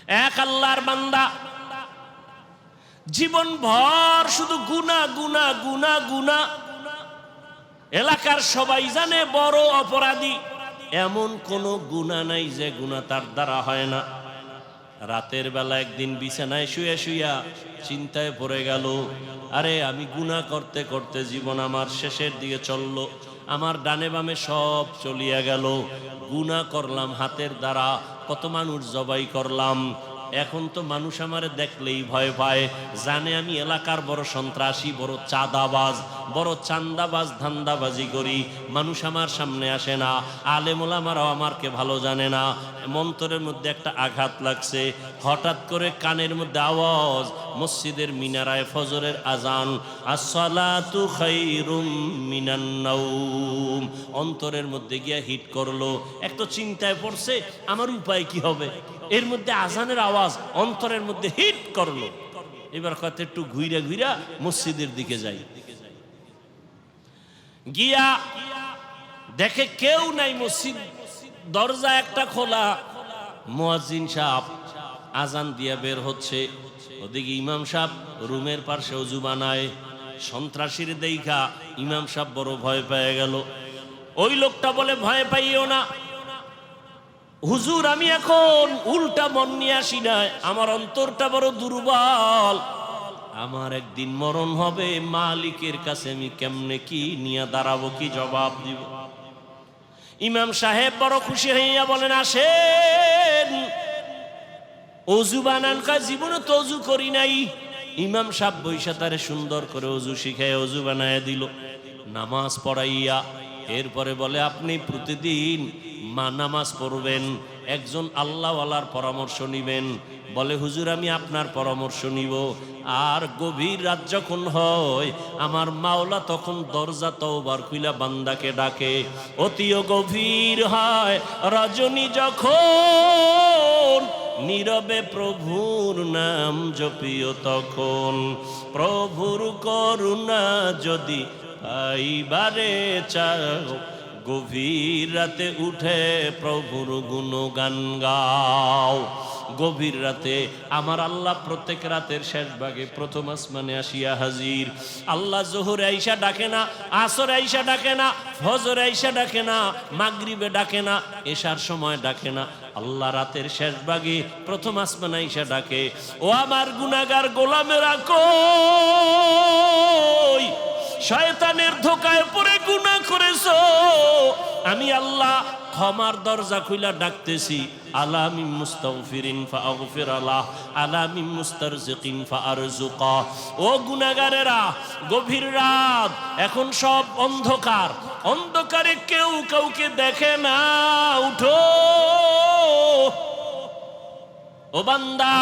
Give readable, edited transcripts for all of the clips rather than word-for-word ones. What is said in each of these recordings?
এক আল্লাহর বান্দা জীবন ভর শুধু গুনাহ গুনাহ গুনাহ গুনাহ। এলাকার সবাই জানে বড় অপরাধী, এমন কোন গুনাহ নাই যে গুনাহ তার দ্বারা হয় না। রাতের বেলা একদিন বিছানায় শুয়ে শুইয়া চিন্তায় পড়ে গেল, আরে আমি গুনাহ করতে করতে জীবন আমার শেষের দিকে চললো, আমার ডানে বামে সব চলিয়া গেল। গুনাহ করলাম হাতের দ্বারা, কত মানুষ জবাই করলাম। এখন তো মানুষ আমারে দেখলেই ভয় পায়, জানে আমি এলাকার বড় সন্ত্রাসী, বড় চাঁদাবাজ, বড় চান্দাবাজ, ধান্দাবাজি করি। মানুষ আমার সামনে আসে না, আলেম ওলামারাও আমারকে ভালো জানে না। মন্তরের মধ্যে একটা আঘাত লাগছে, হঠাৎ করে কানের মধ্যে আওয়াজ, মসজিদের মিনারায় ফজরের আজান, আসসালাতু খায়রুম মিনান নাওম। অন্তরের মধ্যে গিয়া হিট করলো। এক তো চিন্তায় পড়ছে আমার উপায় কি হবে, এর মধ্যে আজানের আওয়াজ অন্তরের মধ্যে হিট করলো। এবার কত একটু ঘুইরা ঘুইরা মসজিদের দিকে যাই, গিয়া দেখে কেউ নাই, মসজিদ দরজা একটা খোলা। মুয়াজ্জিন সাহেব আজান দিয়া বের হচ্ছে, ওদিকে ইমাম সাহেব রুমের পাশে ওযু বানায়। সন্ত্রাসীর দেইখা ইমাম সাহেব বড় ভয় পেয়ে গেল। ওই লোকটা বলে, ভয় পাইও না হুজুর, আমি এখন উল্টা মন নিয়ে আসি না, আমার অন্তরটা বড় দুর্বল। আমার একদিন মরণ হবে, মালিকের কাছে আমি কেমনে কি নিয়ে দাঁড়াবো, কি জবাব দিব। ইমাম সাহেব বড় খুশি হইয়া বলেন, আসেন ওযু বানান। কয় জীবনে তো ওযু করি নাই। ইমাম সাহেব বৈশা তারে সুন্দর করে ওযু শিখায় ওযু বানায় দিল, নামাজ পড়াইয়া। এরপরে বলে, আপনি প্রতিদিন নামাজ পড়বেন, একজন আল্লাহওয়ালার পরামর্শ নিবেন। বলে, হুজুর আমি আপনার পরামর্শ নিব। আর গভীর রাত যখন হয়, আমার মাওলা তখন দরজা তওবার খুইলা বান্দাকে ডাকে। অতিও গভীর হয় রজনী যখন, নীরবে প্রভুর নাম জপিও তখন। প্রভুর করুণা যদি পাইবারে চাও, গভীর রাতে উঠে প্রভুর গুণগান গাও। গভীর রাতে আমার আল্লাহ প্রত্যেক রাতের শেষ ভাগে প্রথম আসমানে আসিয়া হাজির। আল্লাহ জোহরে আইসা ডাকে না, আসরে আইসা ডাকে না, ফজরে আইসা ডাকে না, মাগরিবে ডাকে না, এশার সময় ডাকে না। আল্লাহ রাতের শেষ ভাগে প্রথম আসমানে আইসা ডাকে, ও আমার গুনাহগার গোলামেরা কই, শয়তানের ধোকায় পড়ে গুনাহ করেছো, আমি আল্লাহ ক্ষমার দরজা খুইলা ডাকতেছি। আলা মিন মুস্তাগফিরিন ফাগফির আলাহ, আলা মিন মুস্তারজিকিন ফারজুকা। ও গুনাহগারেরা, গভীর রাত, এখন সব অন্ধকার, অন্ধকারে কেউ কাউকে দেখে না, উঠো ও বান্দা।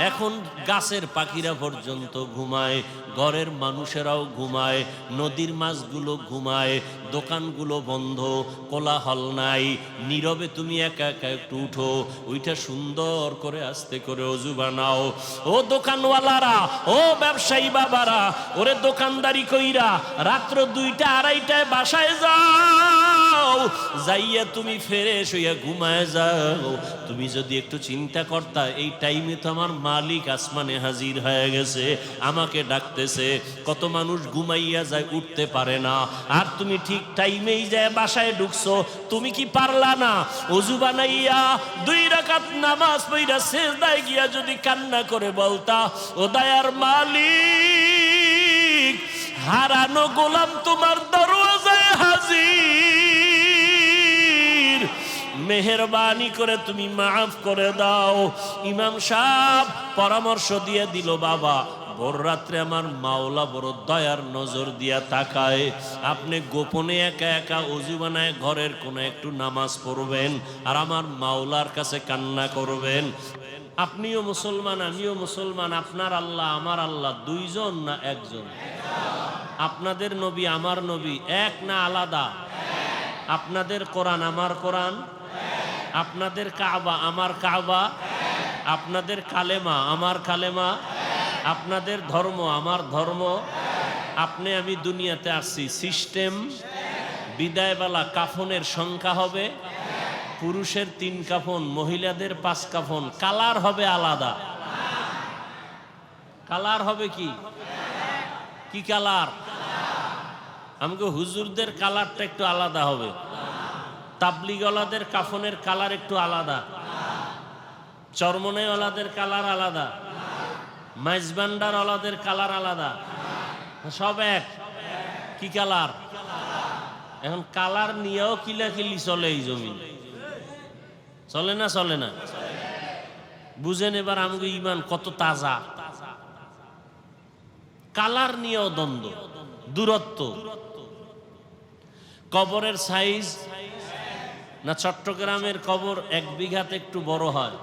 এখন গাছের পাখিরা পর্যন্ত ঘুমায়, ঘরের মানুষেরাও ঘুমায়, নদীর মাছগুলো ঘুমায়, দোকানগুলো বন্ধ, কোলাহল নাই, নীরবে তুমি একা একা একটু উঠো, ওইটা সুন্দর করে আস্তে করে ওযু বানাও। ও দোকানওয়ালারা, ও ব্যবসায়ী বাবারা, ওরে দোকানদারি কইরা রাত্র 2টা 2:30টায় বাসায় যাও, যাইয়া তুমি ফ্রেশ হইয়া ঘুমায় যাও। তুমি যদি একটু চিন্তা করতা, এই টাইমে তো আমার মালিক আসমানে হাজির হয়ে গেছে, আমাকে ডাকতেছে। কত মানুষ ঘুমাইয়া যায়, উঠতে পারে না, আর তুমি ঠিক টাইমেই যায় বাসায় ঢুকছো। তুমি কি পারলা না ওযু বানাইয়া 2 রাকাত নামাজ পড়া সিজদায় গিয়া যদি কান্না করে বলতা, ও দয়ার মালিক, হারানো গোলাম তোমার দরওয়াজায় হাজির, মেহেরবানি করে তুমি মাফ করে দাও। ইমাম সাহেব পরামর্শ দিয়ে দিল, বাবা ভোর রাত্রে আমার মাওলা বড় দয়ার নজর দিয়া তাকায়, আপনি গোপনে একা একা ওযু বানায় ঘরের কোনে একটু নামাজ পড়বেন, আর আমার মাওলার কাছে কান্না করবেন। আপনিও মুসলমান, আমিও মুসলমান, আপনার আল্লাহ আমার আল্লাহ দুইজন না একজন? আপনাদের নবী আমার নবী এক না আলাদা? আপনাদের কোরআন আমার কোরআন, আপনাদের কাবা আমার কাবা, আপনাদের কালেমা আমার কালেমা, আপনাদের ধর্ম আমার ধর্ম। আপনি আমি দুনিয়াতে আসছি, সিস্টেম বিদায়বেলা কাফনের সংখ্যা হবে, পুরুষের 3 কাফন, মহিলাদের 5 কাফন, কালার হবে আলাদা। কালার হবে কি কি কালার? আমাকে হুজুরদের কালারটা একটু আলাদা হবে, তাবলিগওয়ালাদের কাফনের কালার একটু আলাদা, চরমনাইওয়ালাদের কালার আলাদা, মাইজবান্ডারওয়ালাদের কালার আলাদা, সব এক। কি কালার? এখন কালার নিয়েও কিলাকিলি চলে এই জমিন, চলে না? চলে না? বুঝেন এবার আমাকে ইমান কত তাজা। কালার নিয়েও দ্বন্দ্ব, দূরত্ব। কবরের সাইজ না চট্টগ্রামের কবর 1 বিঘাতে একটু বড় হয়?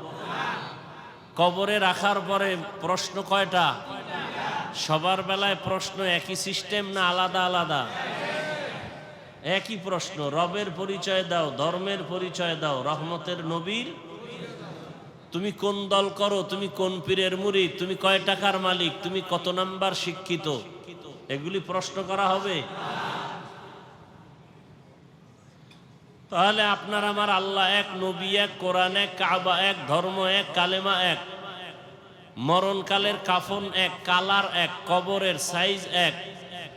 কবরে রাখার পরে প্রশ্ন কয়টা? সবার বেলায় প্রশ্ন একই সিস্টেম না আলাদা আলাদা? একই প্রশ্ন। রবের পরিচয় দাও, ধর্মের পরিচয় দাও, রহমতের নবীর। তুমি কোন দল করো, তুমি কোন পীরের মুরিদ, তুমি কয় টাকার মালিক, তুমি কত নাম্বার শিক্ষিত, এগুলি প্রশ্ন করা হবে? তাহলে আপনার আমার আল্লাহ এক, নবী এক, কোরআন এক, কাবা এক, ধর্ম এক, কালেমা এক, মরণকালের কাফন এক, কালার এক, কবরের সাইজ এক,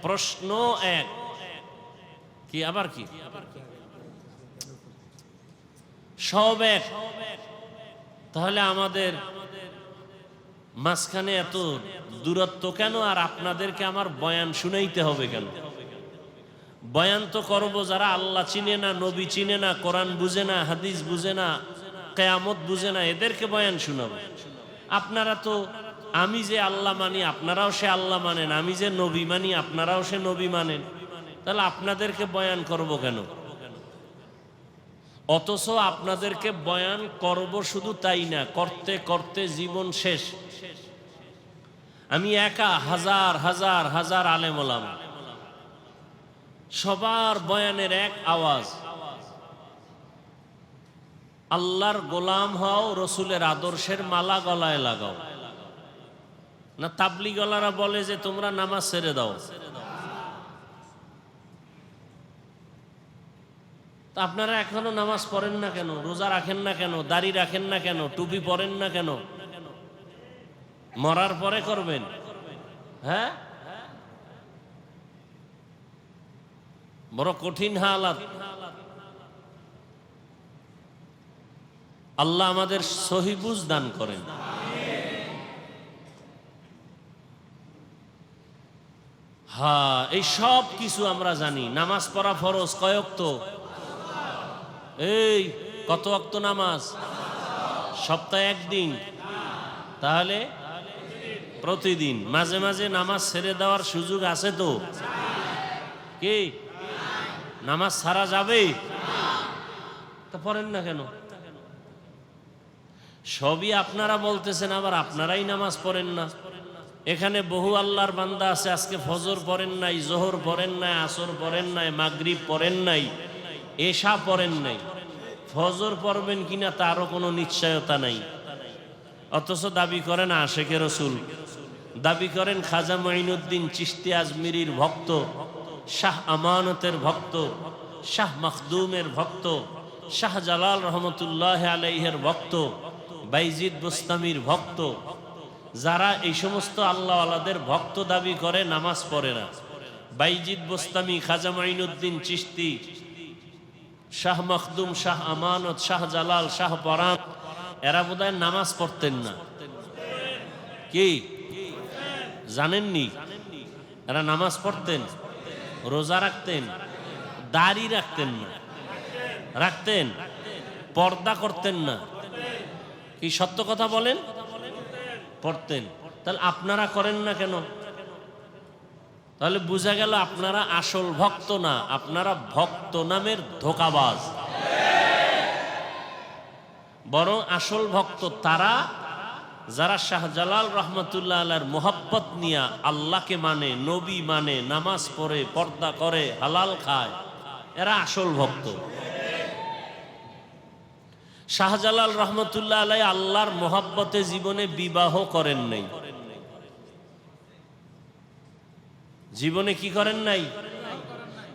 প্রশ্ন এক। কি আবার কি? সব এক। তাহলে আমাদের মাঝখানে এত দূরত্ব কেন? আর আপনাদেরকে আমার বয়ান শুনাইতে হবে কেন? বয়ান তো করবো যারা আল্লাহ চিনে না, নবী চিনে না, কোরআন বুঝে না, হাদিস বুঝে না, কিয়ামত বুঝে না, এদেরকে বয়ান শুনাবো। আপনারা তো, আমি যে আল্লাহ মানি আপনারাও সে আল্লাহ মানেন, আমি যে নবী মানি আপনারাও সে নবী মানেন, তাহলে আপনাদেরকে বয়ান করব কেন? অথচ আপনাদেরকে বয়ান করব শুধু তাই না, করতে করতে জীবন শেষ। আমি একা হাজার হাজার হাজার আলেম ওলামা, সবার বয়ানের এক আওয়াজ, আল্লাহর গোলাম হও, রসুলের আদর্শের মালা গলায় লাগাও। না তাবলিগওয়ালারা বলে যে তোমরা নামাজ ছেড়ে দাও। তা আপনারা এখনো নামাজ পড়েন না কেন? রোজা রাখেন না কেন? দাড়ি রাখেন না কেন? টুপি পরেন না কেন? মরার পরে করবেন? হ্যাঁ, বড় কঠিন হালাত। আল্লাহ আমাদের সহি বুঝ দান করেন। হ্যাঁ, এই সব কিছু আমরা জানি। নামাজ পড়া ফরজ কয় ওয়াক্ত? এই কত ওয়াক্ত নামাজ? সপ্তাহে একদিন? তাহলে প্রতিদিন। মাঝে মাঝে নামাজ ছেড়ে দেওয়ার সুযোগ আছে তো? কি নামাজ ছাড়া যাবে? তা পড়েন না কেন? সবই আপনারা বলতেছেন, আবার আপনারাই নামাজ পড়েন না। এখানে বহু আল্লাহর বান্দা আছে, আজকে ফজর পড়েন নাই, জোহর পড়েন নাই, আসর পড়েন নাই, মাগরিব পড়েন নাই, এশা পড়েন নাই। ফজর পড়বেন কিনা তারও কোনো নিশ্চয়তা নাই। অথচ দাবি করেন আশেকে রসুল, দাবি করেন খাজা মঈনুদ্দিন চিশতি আজমিরির ভক্ত, শাহ আমানতের ভক্ত, শাহ মখদুমের ভক্ত, শাহ জালাল রহমতুল্লাহ আলাইহের ভক্ত, বাইজিদ বুস্তামির ভক্ত। যারা এই সমস্ত আল্লাহওয়ালাদের ভক্ত দাবি করে, নামাজ পড়ে না। বাইজিদ বুস্তামি, খাজা মঈনুদ্দিন চিশতি, শাহ মখদুম, শাহ আমানত, শাহ জালাল, শাহ পরাণ, এরা বোধহয় নামাজ পড়তেন না। কি জানেননি? এরা নামাজ পড়তেন, রোজা রাখতেন, দাড়ি রাখতেন না? রাখতেন। পর্দা করতেন না? কি সত্য কথা বলেন? পড়তেন। তাহলে আপনারা করেন না কেন? তাহলে বোঝা গেল আপনারা আসল ভক্ত না, আপনারা ভক্ত নামের ধোঁকাবাজ। বরং আসল ভক্ত তারা যারা শাহজালাল রহমতুল্লাহ আলাইহির মোহাব্বত নিয়ে আল্লাহকে মানে, নবী মানে, নামাজ পড়ে, পর্দা করে, হালাল খায়, এরা আসল ভক্ত। শাহজালাল রহমতুল্লাহ আলাইহি আল্লাহর মোহাব্বতে জীবনে বিবাহ করেন নাই। জীবনে কি করেন নাই?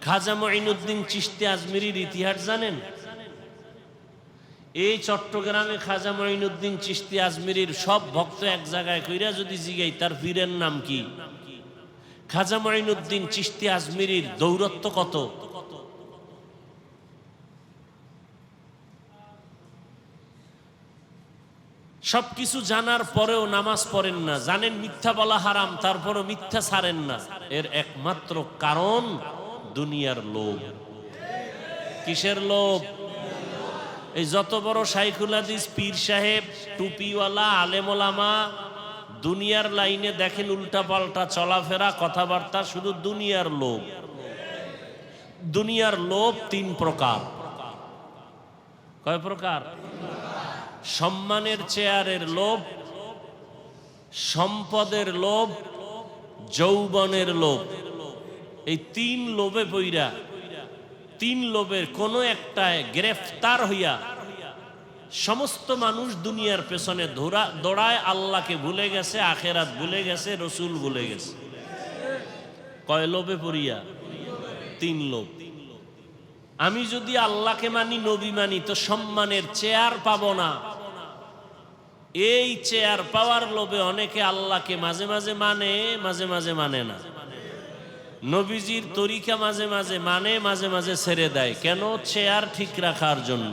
খাজা মঈনুদ্দিন চিশতি আজমিরির ইতিহাস জানেন? এই চট্টগ্রামে খাজা মঈনুদ্দিন চিশতি আজমিরির সব ভক্ত এক জায়গায় কইরা যদি জিগাই তার পীরের নাম কি, খাজা মঈনুদ্দিন চিশতি আজমিরির দৌরত্ব কত? সবকিছু জানার পরেও নামাজ পড়েন না, জানেন মিথ্যা বলা হারাম, তারপরও মিথ্যা ছাড়েন না। এর একমাত্র কারণ দুনিয়ার লোভ। কিসের লোভ? এই যত বড় শাইখুল হাদিস, পীর সাহেব, টুপিওয়ালা, আলেম ওলামা, দুনিয়ার লাইনে দেখেন উল্টা পাল্টা চলাফেরা, কথাবার্তা, শুধু দুনিয়ার লোভ। দুনিয়ার লোভ তিন প্রকার। কয় প্রকার? সম্মানের চেয়ারের লোভ, সম্পদের লোভ, যৌবনের লোভ। এই তিন লোভে পইরা, তিন লোভের কোনো একটায় গ্রেফতার হইয়া সমস্ত মানুষ দুনিয়ার পেছনে দৌড়ায়, আল্লাহকে ভুলে গেছে, আখেরাত ভুলে গেছে, রসুল ভুলে গেছে। কয় লোভে পড়িয়া? তিন লোভ। আমি যদি আল্লাহকে মানি, নবী মানি, তো সম্মানের চেয়ার পাবো না। এই চেয়ার পাওয়ার লোভে অনেকে আল্লাহকে মাঝে মাঝে মানে, মাঝে মাঝে মানে না। নবীজির তরিকা মাঝে মাঝে মানে, মাঝে মাঝে ছেড়ে দেয়। কেন? চেয়ার ঠিক রাখার জন্য।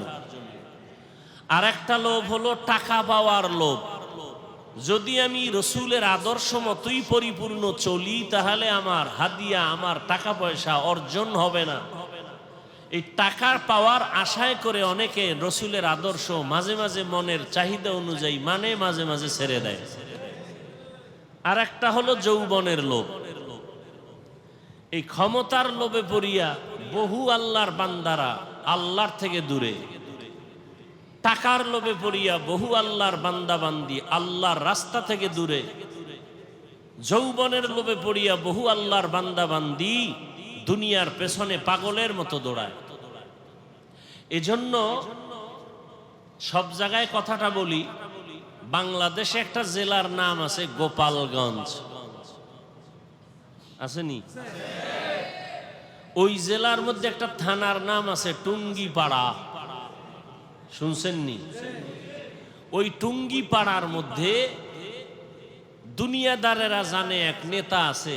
আর একটা লোভ হলো টাকা পাওয়ার লোভ। যদি আমি রসুলের আদর্শ মতোই পরিপূর্ণ চলি, তাহলে আমার হাদিয়া, আমার টাকা পয়সা অর্জন হবে না। এই টাকার পাওয়ার আশায় করে অনেকে রসুলের আদর্শ মাঝে মাঝে মনের চাহিদা অনুযায়ী মানে, মাঝে মাঝে ছেড়ে দেয়। আর একটা হলো যৌবনের লোভ। এই ক্ষমতার লোভে পড়িয়া বহু আল্লাহর বান্দারা আল্লাহর থেকে দূরে, টাকার লোভে পড়িয়া বহু আল্লাহর বান্দা বান্দি আল্লাহর রাস্তা থেকে দূরে, যৌবনের লোভে পড়িয়া বহু আল্লাহর বান্দা বান্দি দুনিয়ার পেছনে পাগলের মতো দৌড়ায়। এজন্য সব জায়গায় কথাটা বলি, বাংলাদেশে একটা জেলার নাম আছে গোপালগঞ্জ, আসেনি? ওই জেলার মধ্যে একটা থানার নাম আছে টুঙ্গিপাড়া, শুনছেননি? ওই টুঙ্গিপাড়ার মধ্যে দুনিয়াদারেরা জানে এক নেতা আছে,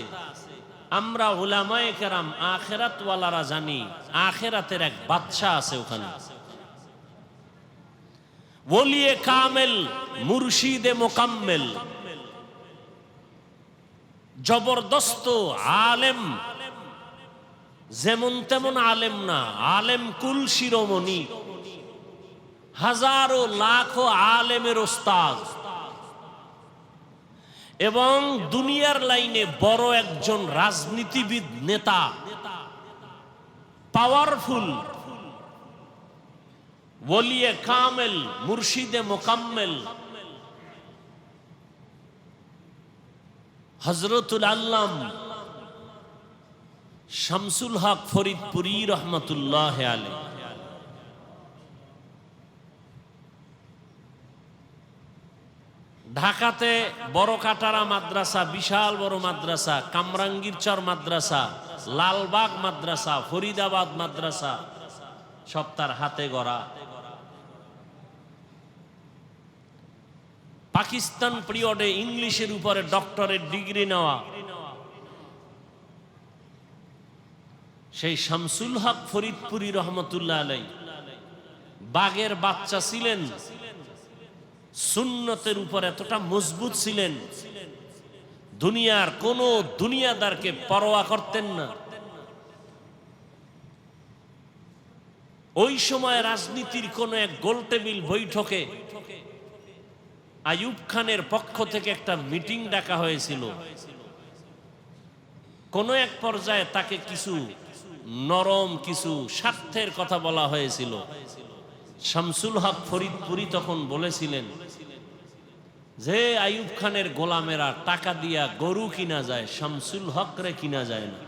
আমরা উলামায়ে কেরাম আখেরাতওয়ালারা জানি আখেরাতের এক বাদশা আছে ওখানে। ওলিয়ে কামেল, মুর্শিদে মোকাম্মেল, জবরদস্ত আলেম, যেমন তেমন আলেম না, আলেম কুল শিরোমণি, হাজারো লাখো আলেমের ওস্তাদ, এবং দুনিয়ার লাইনে বড় একজন রাজনীতিবিদ, নেতা, পাওয়ারফুল, ওলিয়ে কামেল, মুর্শিদে মোকাম্মেল, হযরতুল আল্লাম শামসুল হক ফরিদপুরি রহমতুল্লাহ আলাইহি। ঢাকাতে বড় কাটারা মাদ্রাসা, বিশাল বড় মাদ্রাসা, কামরাঙ্গীরচর মাদ্রাসা, লালবাগ মাদ্রাসা, ফরিদাবাদ মাদ্রাসা, সব তার হাতে গড়া। পাকিস্তান পিরিয়ডে ইংলিশের উপরে ডক্টরেট ডিগ্রি নেওয়া সেই শামসুল হক ফরিদপুরি রহমতুল্লাহ আলাইহি বাগের বাচ্চা ছিলেন, সুন্নতের উপর এতটা মজবুত ছিলেন, দুনিয়ার কোন দুনিয়াদারকে পরোয়া করতেন না। ওই সময় রাজনীতির কোন এক গোলটেবিল বৈঠকে আইয়ুব খানের পক্ষ থেকে একটা মিটিং ডাকা হয়েছিল। কোন এক পর্যায়ে তাকে কিছু নরম, কিছু স্বার্থের কথা বলা হয়েছিল। শামসুল হক ফরিদপুরি তখন বলেছিলেন যে আইয়ুব খানের গোলামেরা টাকা দিয়া গরু কিনা যায়, শামসুল হক রে কিনা যায় না।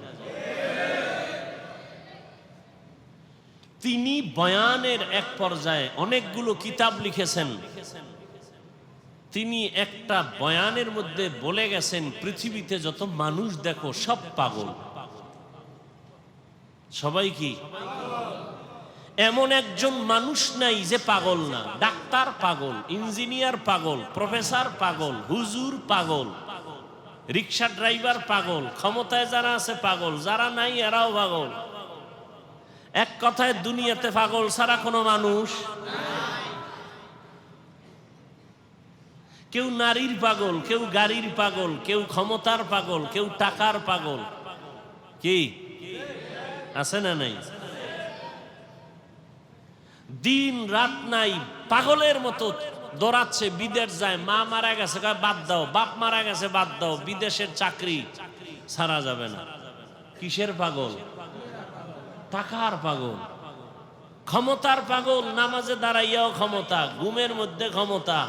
তিনি বয়ানের এক পর্যায়ে অনেকগুলো কিতাব লিখেছেন। তিনি একটা বয়ানের মধ্যে বলে গেছেন, পৃথিবীতে যত মানুষ দেখো সব পাগল। সবাই কি? এমন একজন মানুষ নাই যে পাগল না। ডাক্তার পাগল, ইঞ্জিনিয়ার পাগল, প্রফেসর পাগল, হুজুর পাগল, রিক্সা ড্রাইভার পাগল, ক্ষমতায় যারা আছে পাগল, যারা নাই এরাও পাগল। এক কথায় দুনিয়াতে পাগল ছাড়া কোনো মানুষ। কেউ নারীর পাগল, কেউ গাড়ির পাগল, কেউ ক্ষমতার পাগল, কেউ টাকার পাগল। কি আছে না নাই? দিন রাত নাই পাগলের মতো দৌড়াচ্ছে, বিদেশ যায়। মা মারা গেছে বাদ দাও, বাপ মারা গেছে বাদ দাও, বিদেশের চাকরি ছাড়া যাবে না। কিসের পাগল? টাকার পাগল, ক্ষমতার পাগল। নামাজে দাঁড়াইয়াও ক্ষমতা, ঘুমের মধ্যে ক্ষমতা,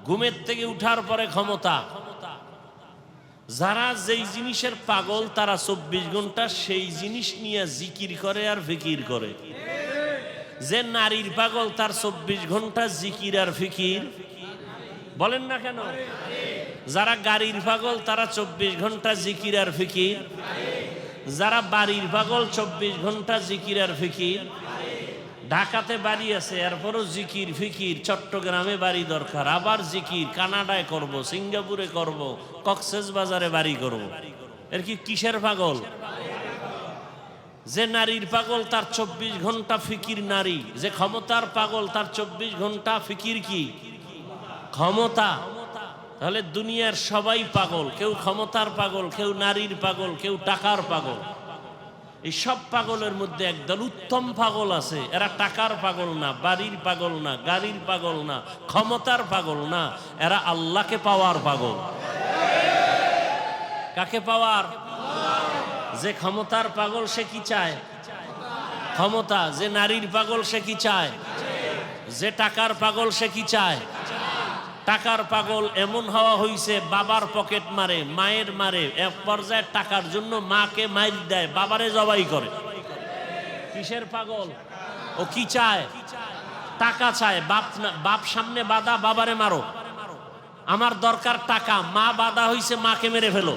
ঘুমের থেকে উঠার পরে ক্ষমতা। যারা যেই জিনিসের পাগল তারা 24 ঘন্টা সেই জিনিস নিয়ে জিকির করে আর ফিকির করে। যে নারীর পাগল তার 24 ঘন্টা জিকির আর ফিকির। বলেন না কেন? যারা গাড়ির পাগল তারা 24 ঘন্টা জিকির আর ফিকির। যারা বাড়ির পাগল 24 ঘন্টা জিকির আর ফিকির। ঢাকাতে বাড়ি আছে এরপরও জিকির ফিকির। চট্টগ্রামে বাড়ি দরকার, আবার জিকির। কানাডায় করব, সিঙ্গাপুরে করব, কক্সবাজারে বাড়ি করব। এর কি কিসের পাগল? যে নারীর পাগল তার 24 ঘন্টা ফিকির নারী। যে ক্ষমতার পাগল তার 24 ঘন্টা ফিকির কি? ক্ষমতা। তাহলে দুনিয়ার সবাই পাগল। কেউ ক্ষমতার পাগল, কেউ নারীর পাগল, কেউ টাকার পাগল। এই সব পাগলের মধ্যে একদল উত্তম পাগল আছে। এরা টাকার পাগল না, বাড়ির পাগল না, গাড়ির পাগল না, ক্ষমতার পাগল না। এরা আল্লাহকে পাওয়ার পাগল। কাকে পাওয়ার? যে ক্ষমতার পাগল সে কি চায়? ক্ষমতা। যে নারীর পাগল সে কি চায়? যে টাকার পাগল সে কি চায়? টাকার পাগল এমন হওয়া হইছে বাবার পকেট মারে, মায়ের মারে, এক পর্যায়ে টাকার জন্য মাকে মাইর দেয়, বাবারে জবাই করে। কিসের পাগল? ও কি চায়? টাকা চায়। বাপ সামনে বাধা, বাবারে মারো। আমার দরকার টাকা, মা বাধা হইছে, মাকে মেরে ফেলো।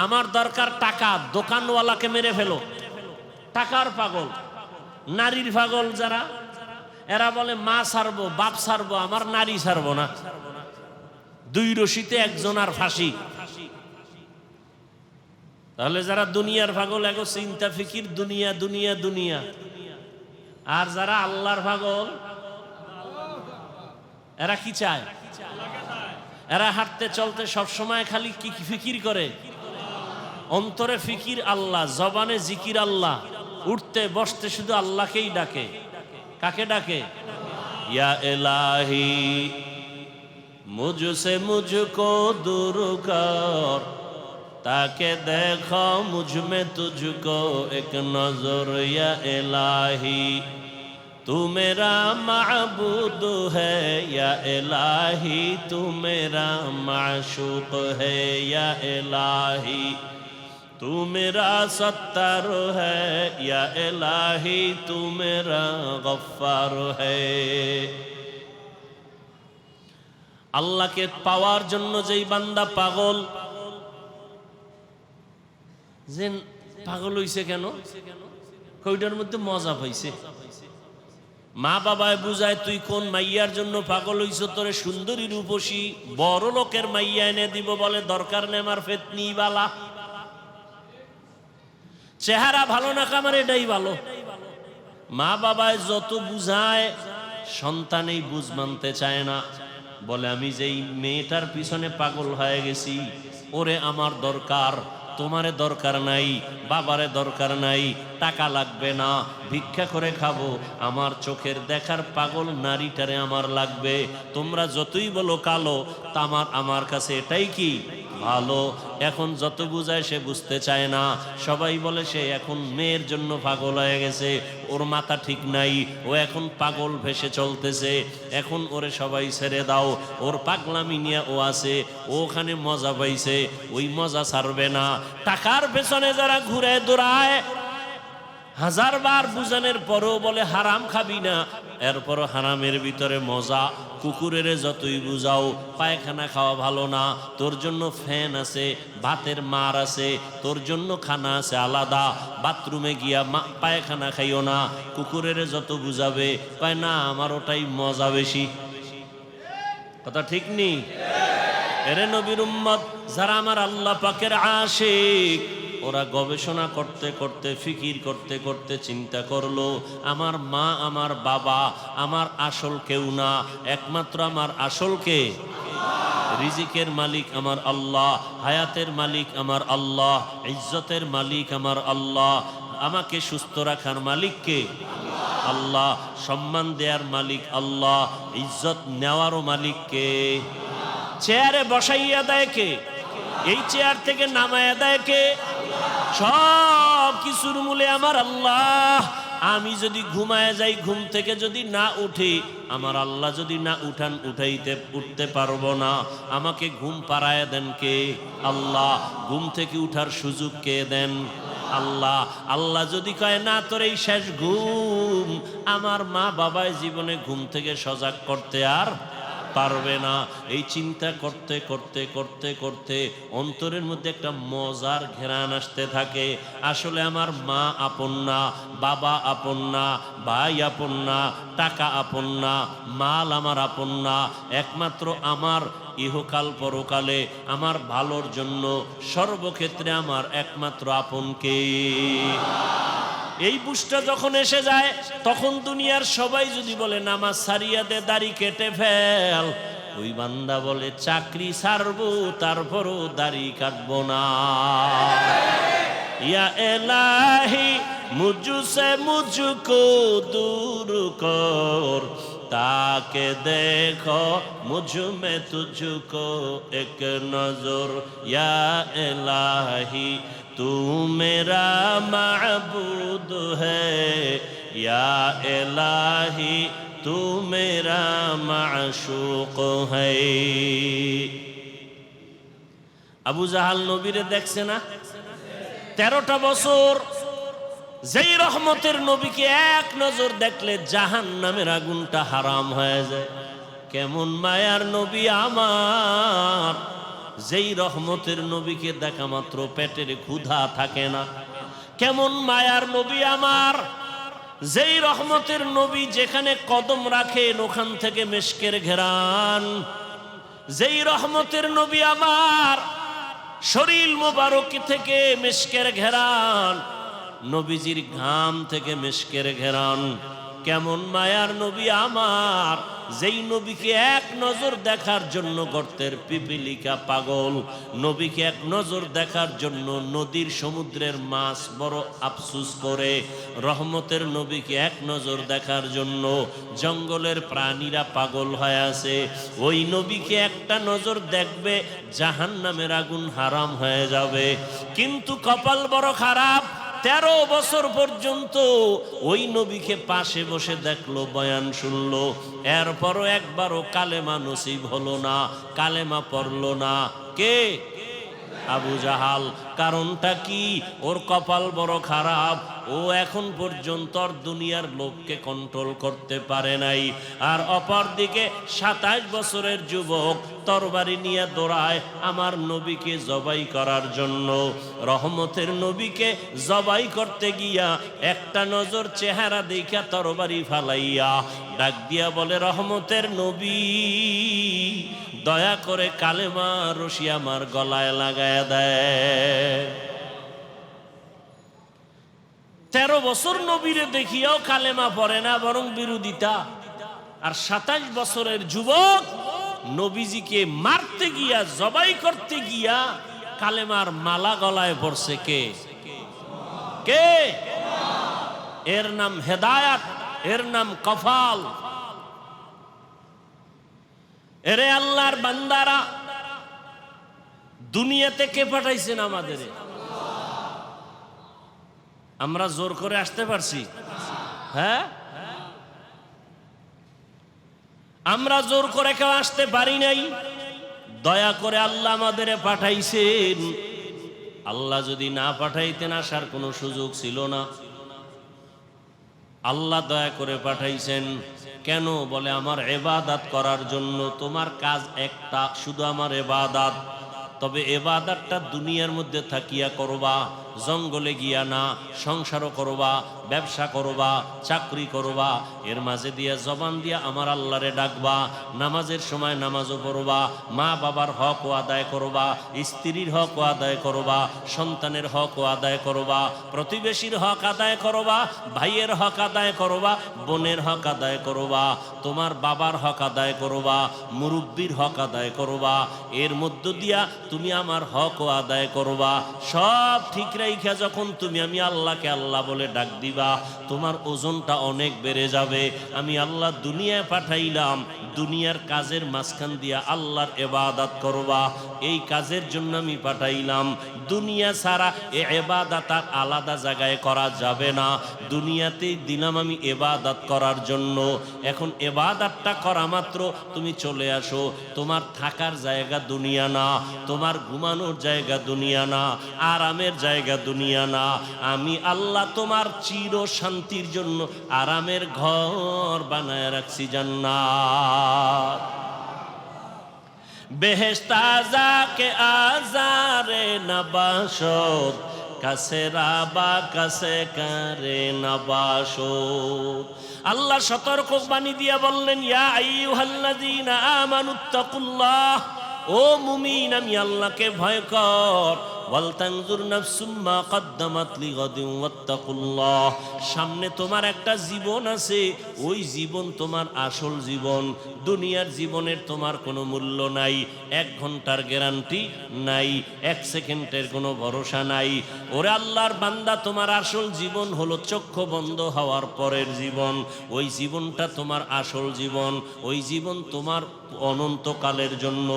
আমার দরকার টাকা, দোকানওয়ালাকে মেরে ফেলো। টাকার পাগল। নারীর পাগল যারা, এরা বলে মা ছাড়বো, বাপ ছাড়বো, আমার নারী ছাড়বো না। দুই রশিতে একজনার ফাঁসি। তাহলে যারা দুনিয়ার পাগল এগো চিন্তা ফিকির দুনিয়া দুনিয়া দুনিয়া। আর যারা আল্লাহর পাগল এরা কি চায়? এরা হাঁটতে চলতে সবসময় খালি কি ফিকির করে? অন্তরে ফিকির আল্লাহ, জবানে জিকির আল্লাহ, উঠতে বসতে শুধু আল্লাহকেই ডাকে। কাকে ডাকে? ইয়া ইলাহি মুঝসে মুঝকো दूर कर, ताके देखो मुझ में तुझको एक नजर। या इलाही तू मेरा माबूद है, या इलाही तू मेरा माशूक है। या इलाही तू मेरा सत्तार है, या इलाही तू मेरा गफ्फार है। আল্লাহকে পাওয়ার জন্য যেই বান্দা পাগল, যে পাগল হইছে কেন? কইটার মধ্যে মজা পাইছে। মা বাবায় বুঝায় তুই কোন মাইয়ার জন্য পাগল হইছ, তোরে সুন্দরী রূপসী বড় লোকের মাইয়া এনে দিব, বলে দরকার নেই আমার ফেতনি বালা। চেহারা ভালো না কামার এটাই ভালো। মা বাবায় যত বুঝায় সন্তানেই বুঝ মানতে চায় না। বলে আমি যেই মেয়েটার পিছনে পাগল হয়ে গেছি, ওরে আমার দরকার, তোমারে দরকার নাই, বাবারে দরকার নাই, টাকা লাগবে না, ভিক্ষা করে খাবো, আমার চোখের দেখার পাগল নারীটারে আমার লাগবে। তোমরা যতই বলো কালো, তা আমার কাছে এটাই কি ভালো। এখন যত বুঝায় সে বুঝতে চায় না। সবাই বলে সে এখন মেয়ের জন্য পাগল হয়ে গেছে, ওর মাথা ঠিক নাই, ও এখন পাগল ভেসে চলতেছে, এখন ওরে সবাই ছেড়ে দাও, ওর পাগলামি নিয়ে ও আছে, ওখানে মজা পাইছে, ওই মজা ছাড়বে না। টাকার পেছনে যারা ঘুরে দৌড়ায়, 1000 বার বুঝানোর পরও বলে হারাম খাবি না, এরপরও হারামের ভিতরে মজা। কুকুরের যতই বুঝাও পায়খানা খাওয়া ভালো না, তোর জন্য ফ্যান আছে, ভাতের মার আছে, তোর জন্য খানা আছে আলাদা, বাথরুমে গিয়া পায়খানা খাইও না। কুকুরের যত বুঝাবে কয় না আমার ওটাই মজা বেশি। কথা ঠিক নেই? এরে নবীর উম্মত যারা আমার আল্লাহ পাকের আশিক, ওরা গবেষণা করতে করতে ফিকির করতে করতে চিন্তা করলো আমার মা আমার বাবা আমার আসল কেউ না, একমাত্র আমার আসল কে? রিজিকের মালিক আমার আল্লাহ, হায়াতের মালিক আমার আল্লাহ, ইজ্জতের মালিক আমার আল্লাহ, আমাকে সুস্থ রাখার মালিক কে? আল্লাহ, সম্মান দেওয়ার মালিক আল্লাহ, ইজ্জত নেওয়ারও মালিক কে? চেয়ারে বসাইয়া দেয় কে? এই চেয়ার থেকে নামাইয়া দেয় কে? সব কিছুর মূলে আমার আল্লাহ। আমি যদি ঘুমায় যাই, ঘুম থেকে যদি না উঠি, আমার আল্লাহ যদি না উঠতে পারবো না। আমাকে ঘুম পাড়ায় দেন কে? আল্লাহ। ঘুম থেকে উঠার সুযোগ কে দেন? আল্লাহ। আল্লাহ যদি কয় না তোর এই শেষ ঘুম, আমার মা বাবায় জীবনে ঘুম থেকে সজাগ করতে আর পারবে না। এই চিন্তা করতে করতে করতে করতে অন্তরের মধ্যে একটা মজার ঘেরান আসতে থাকে। আসলে আমার মা আপন না, বাবা আপন না, ভাই আপন না, টাকা আপন না, মাল আমার আপন না, একমাত্র আমার ইহকাল পরকালে আমার ভালোর জন্য সর্বক্ষেত্রে আমার একমাত্র আপন কে? এই বুঝটা যখন এসে যায়, তখন দুনিয়ার সবাই যদি বলে নামাজ সারিয়া দে, দাড়ি কেটে ফেল, ওই বান্দা বলে চাকরি ছাড়বো তারপরও দাড়ি কাটবো না। ইয়া এলাহি মুঝসে মুঝকো দূর কর, তাকে দেখো মুঝ মে তুঝকো এক নজর। ইয়া এলাহি तू मेरा माबूद है, या इलाही तू मेरा माशूक है। আবু জাহাল নবীরে দেখছে না? 13টা বছর যেই রহমতের নবীকে এক নজর দেখলে জাহান্নামের আগুনটা হারাম হয়ে যায়। কেমন মায়ার নবী আমার, যেই রহমতের নবীকে দেখা মাত্র পেটের ক্ষুধা থাকে না। কেমন মায়ার নবী আমার, যেই রহমতের নবী যেখানে কদম রাখেন ওখান থেকে মিশকের ঘেরান। যেই রহমতের নবী আমার, শরীর মোবারক থেকে মিশকের ঘেরান, নবীজির ঘাম থেকে মিশকের ঘেরান। কেমন মায়ার নবী আমার, যেই নবীকে এক নজর দেখার জন্য গর্তের পিপিলিকা পাগল, নবীকে এক নজর দেখার জন্য নদীর সমুদ্রের মাছ বড় আফসুস করে, রহমতের নবীকে এক নজর দেখার জন্য জঙ্গলের প্রাণীরা পাগল হয়ে আছে। ওই নবীকে একটা নজর দেখবে জাহান্নামের আগুন হারাম হয়ে যাবে। কিন্তু কপাল বড় খারাপ, 13 বছর পর্যন্ত ওই নবীকে পাশে বসে দেখলো, বয়ান শুনলো, এরপরও একবারও কালেমা নসিব হলো না, কালেমা পড়লো না। কে? আবু জাহাল। কারণটা কি? ওর কপাল বড় খারাপ, ও এখন পর্যন্ত দুনিয়ার লোককে কন্ট্রোল করতে পারে নাই। আর অপরদিকে 27 বছরের যুবক তরবারি নিয়ে দৌড়ায় আমার নবীকে জবাই করার জন্য। রহমতের নবীকে জবাই করতে গিয়া একটা নজর চেহারা দেখা তরবারি ফালাইয়া ডাক দিয়া বলে, রহমতের নবী দয়া করে কালেমা রশি আমার গলায় লাগায় দেয়। 13 বছর নবীরে দেখিয়াও কালেমা পড়ে না, বরং বিরোধিতা। আর 27 বছরের যুবক নবীজিকে মারতে গিয়া, জবাই করতে গিয়া কালেমার মালা গলায় পড়ছে। কে? কে? এর নাম হেদায়াত, এর নাম কফাল। এরে আল্লাহর বান্দারা, দুনিয়াতে কে পাঠাইছেন আমাদের? আমরা জোর করে আসতে পারছি? হ্যাঁ, আমরা জোর করে কেউ আসতে পারি নাই। দয়া করে আল্লাহ আমাদের পাঠাইছেন। আল্লাহ যদি না পাঠাইতেন আসার কোনো সুযোগ ছিল না। আল্লাহ দয়া করে পাঠাইছেন। কেন? বলে আমার ইবাদত করার জন্য। তোমার কাজ একটা, শুধু আমার ইবাদত। তবে ইবাদতটা দুনিয়ার মধ্যে থাকিয়া করবা, জঙ্গলে গিয়া না। সংসারও করবা, ব্যবসা করবা, চাকরি করবা, এর মাঝে দিয়া জবান দিয়া আমার আল্লাহরে ডাকবা। নামাজের সময় নামাজও পড়বা, মা বাবার হকও আদায় করবা, স্ত্রীর হকও আদায় করবা, সন্তানের হকও আদায় করবা, প্রতিবেশীর হক আদায় করবা, ভাইয়ের হক আদায় করবা, বোনের হক আদায় করবা, তোমার বাবার হক আদায় করবা, মুরব্বির হক আদায় করবা। এর মধ্য দিয়া তুমি আমার হকও আদায় করবা। সব ঠিক রাইখা যখন তুমি আমি আল্লাহকে আল্লাহ বলে ডাক দিবা, তোমার ওজনটা অনেক বেড়ে যাবে। আমি আল্লাহ দুনিয়ায় পাঠাইলাম, দুনিয়ার কাজের মাঝখান দিয়া আল্লাহর ইবাদত করবা, এই কাজের জন্য আমি পাঠাইলাম। দুনিয়া ছাড়া এ ইবাদত আর আলাদা জায়গায় করা যাবে না। দুনিয়াতেই দিলাম আমি ইবাদত করার জন্য। এখন ইবাদতটা করা মাত্র তুমি চলে আসো। তোমার থাকার জায়গা দুনিয়া না, তোমার ঘুমানোর জায়গা দুনিয়া না, আরামের জায়গা দুনিয়া না। আমি আল্লাহ তোমার চির শান্তির জন্য আরামের ঘর বানায় রাখছি জান্নাত। বেহেশত যাকে আজারে নবাসত, কাছে রাবা কাছে করে নবাসত। আল্লাহ সতর্ক বাণী দিয়া বললেন, ইয়া আইয়ুহাল্লাযীনা আমানুত্তাকুল্লাহ, ও মুমিন আমি আল্লাহকে ভয় কর। ওয়ালতানজুর নাফসুম মা কদ্দামাত লিগাদিন ওয়াত্তাকুল্লাহ। সামনে তোমার একটা জীবন আছে, ওই জীবন তোমার আসল জীবন। দুনিয়ার জীবনের তোমার কোনো মূল্য নাই, 1 ঘন্টার গ্যারান্টি নাই, 1 সেকেন্ডের কোনো ভরসা নাই। ওরে আল্লাহর বান্দা, তোমার আসল জীবন হলো চক্ষু বন্ধ হওয়ার পরের জীবন। ওই জীবনটা তোমার আসল জীবন, ওই জীবন তোমার অনন্তকালের জন্য।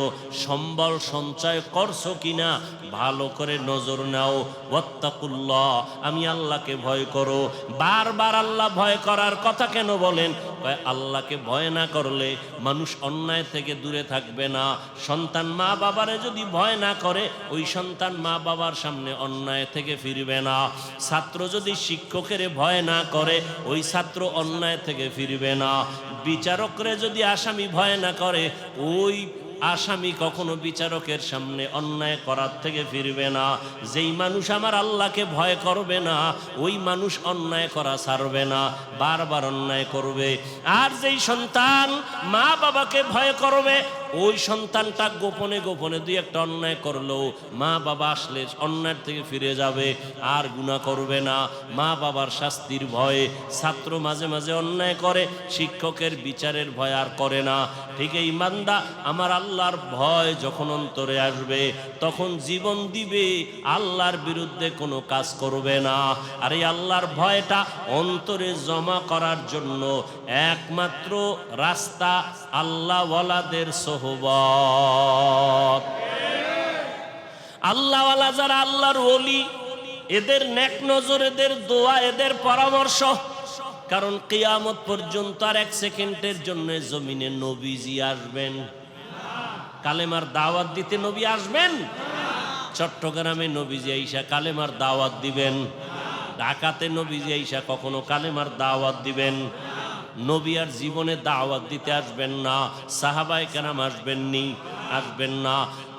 সম্বল সঞ্চয় করছো কিনা ভালো করে নজর নাও। ওয়াত্তাকুল্লাহ, আমি আল্লাহকে ভয় করো। বারবার আল্লাহ ভয় করার কথা কেন বলেন? আল্লাহকে ভয় না করলে মানুষ অন্যায় থেকে দূরে থাকবে না। সন্তান মা বাবারে যদি ভয় না করে, ওই সন্তান মা বাবার সামনে অন্যায় থেকে ফিরবে না। ছাত্র যদি শিক্ষকের ভয় না করে, ওই ছাত্র অন্যায় থেকে ফিরবে না। বিচারকরে যদি আসামি ভয় না করে, ওই আসামি কখনো বিচারকের সামনে অন্যায় করার থেকে ফিরবে না। যেই মানুষ আমার আল্লাহকে ভয় করবে না, ওই মানুষ অন্যায় করা ছাড়বে না, বারবার অন্যায় করবে। আর যেই সন্তান মা বাবাকে ভয় করবে, ওই সন্তানটা গোপনে গোপনে 2-1টা অন্যায় করলেও মা বাবা আসলে অন্যায় থেকে ফিরে যাবে, আর গুনাহ করবে না। মা বাবার শাস্তির ভয়ে ছাত্র মাঝে মাঝে অন্যায় করে, শিক্ষকের বিচারের ভয় আর করে না। ঠিক এই বান্দা, আমার আল্লাহর ভয় যখন অন্তরে আসবে, তখন জীবন দিবে, আল্লাহর বিরুদ্ধে কোনো কাজ করবে না। আর এই আল্লাহর ভয়টা অন্তরে জমা করার জন্য একমাত্র রাস্তা আল্লাহওয়ালাদের সোহবত। আল্লাহওয়ালা যারা, আল্লাহর ওলি, এদের নেক নজর, এদের দোয়া, এদের পরামর্শ। কারণ কিয়ামত পর্যন্ত আর 1 সেকেন্ডের জন্য জমিনে নবীজি আসবেন? কালেমার দাওয়াত দিতে নবী আসবেন? চট্টগ্রামে নবীজি আইসা কালেমার দাওয়াত দিবেন? ঢাকাতে নবীজি আইসা কখনো কালেমার দাওয়াত দিবেন? নবী আর জীবনে দাওয়াত দিতে আসবেন না। সাহাবায়ে কেরাম আসবেননি? আসবেন না।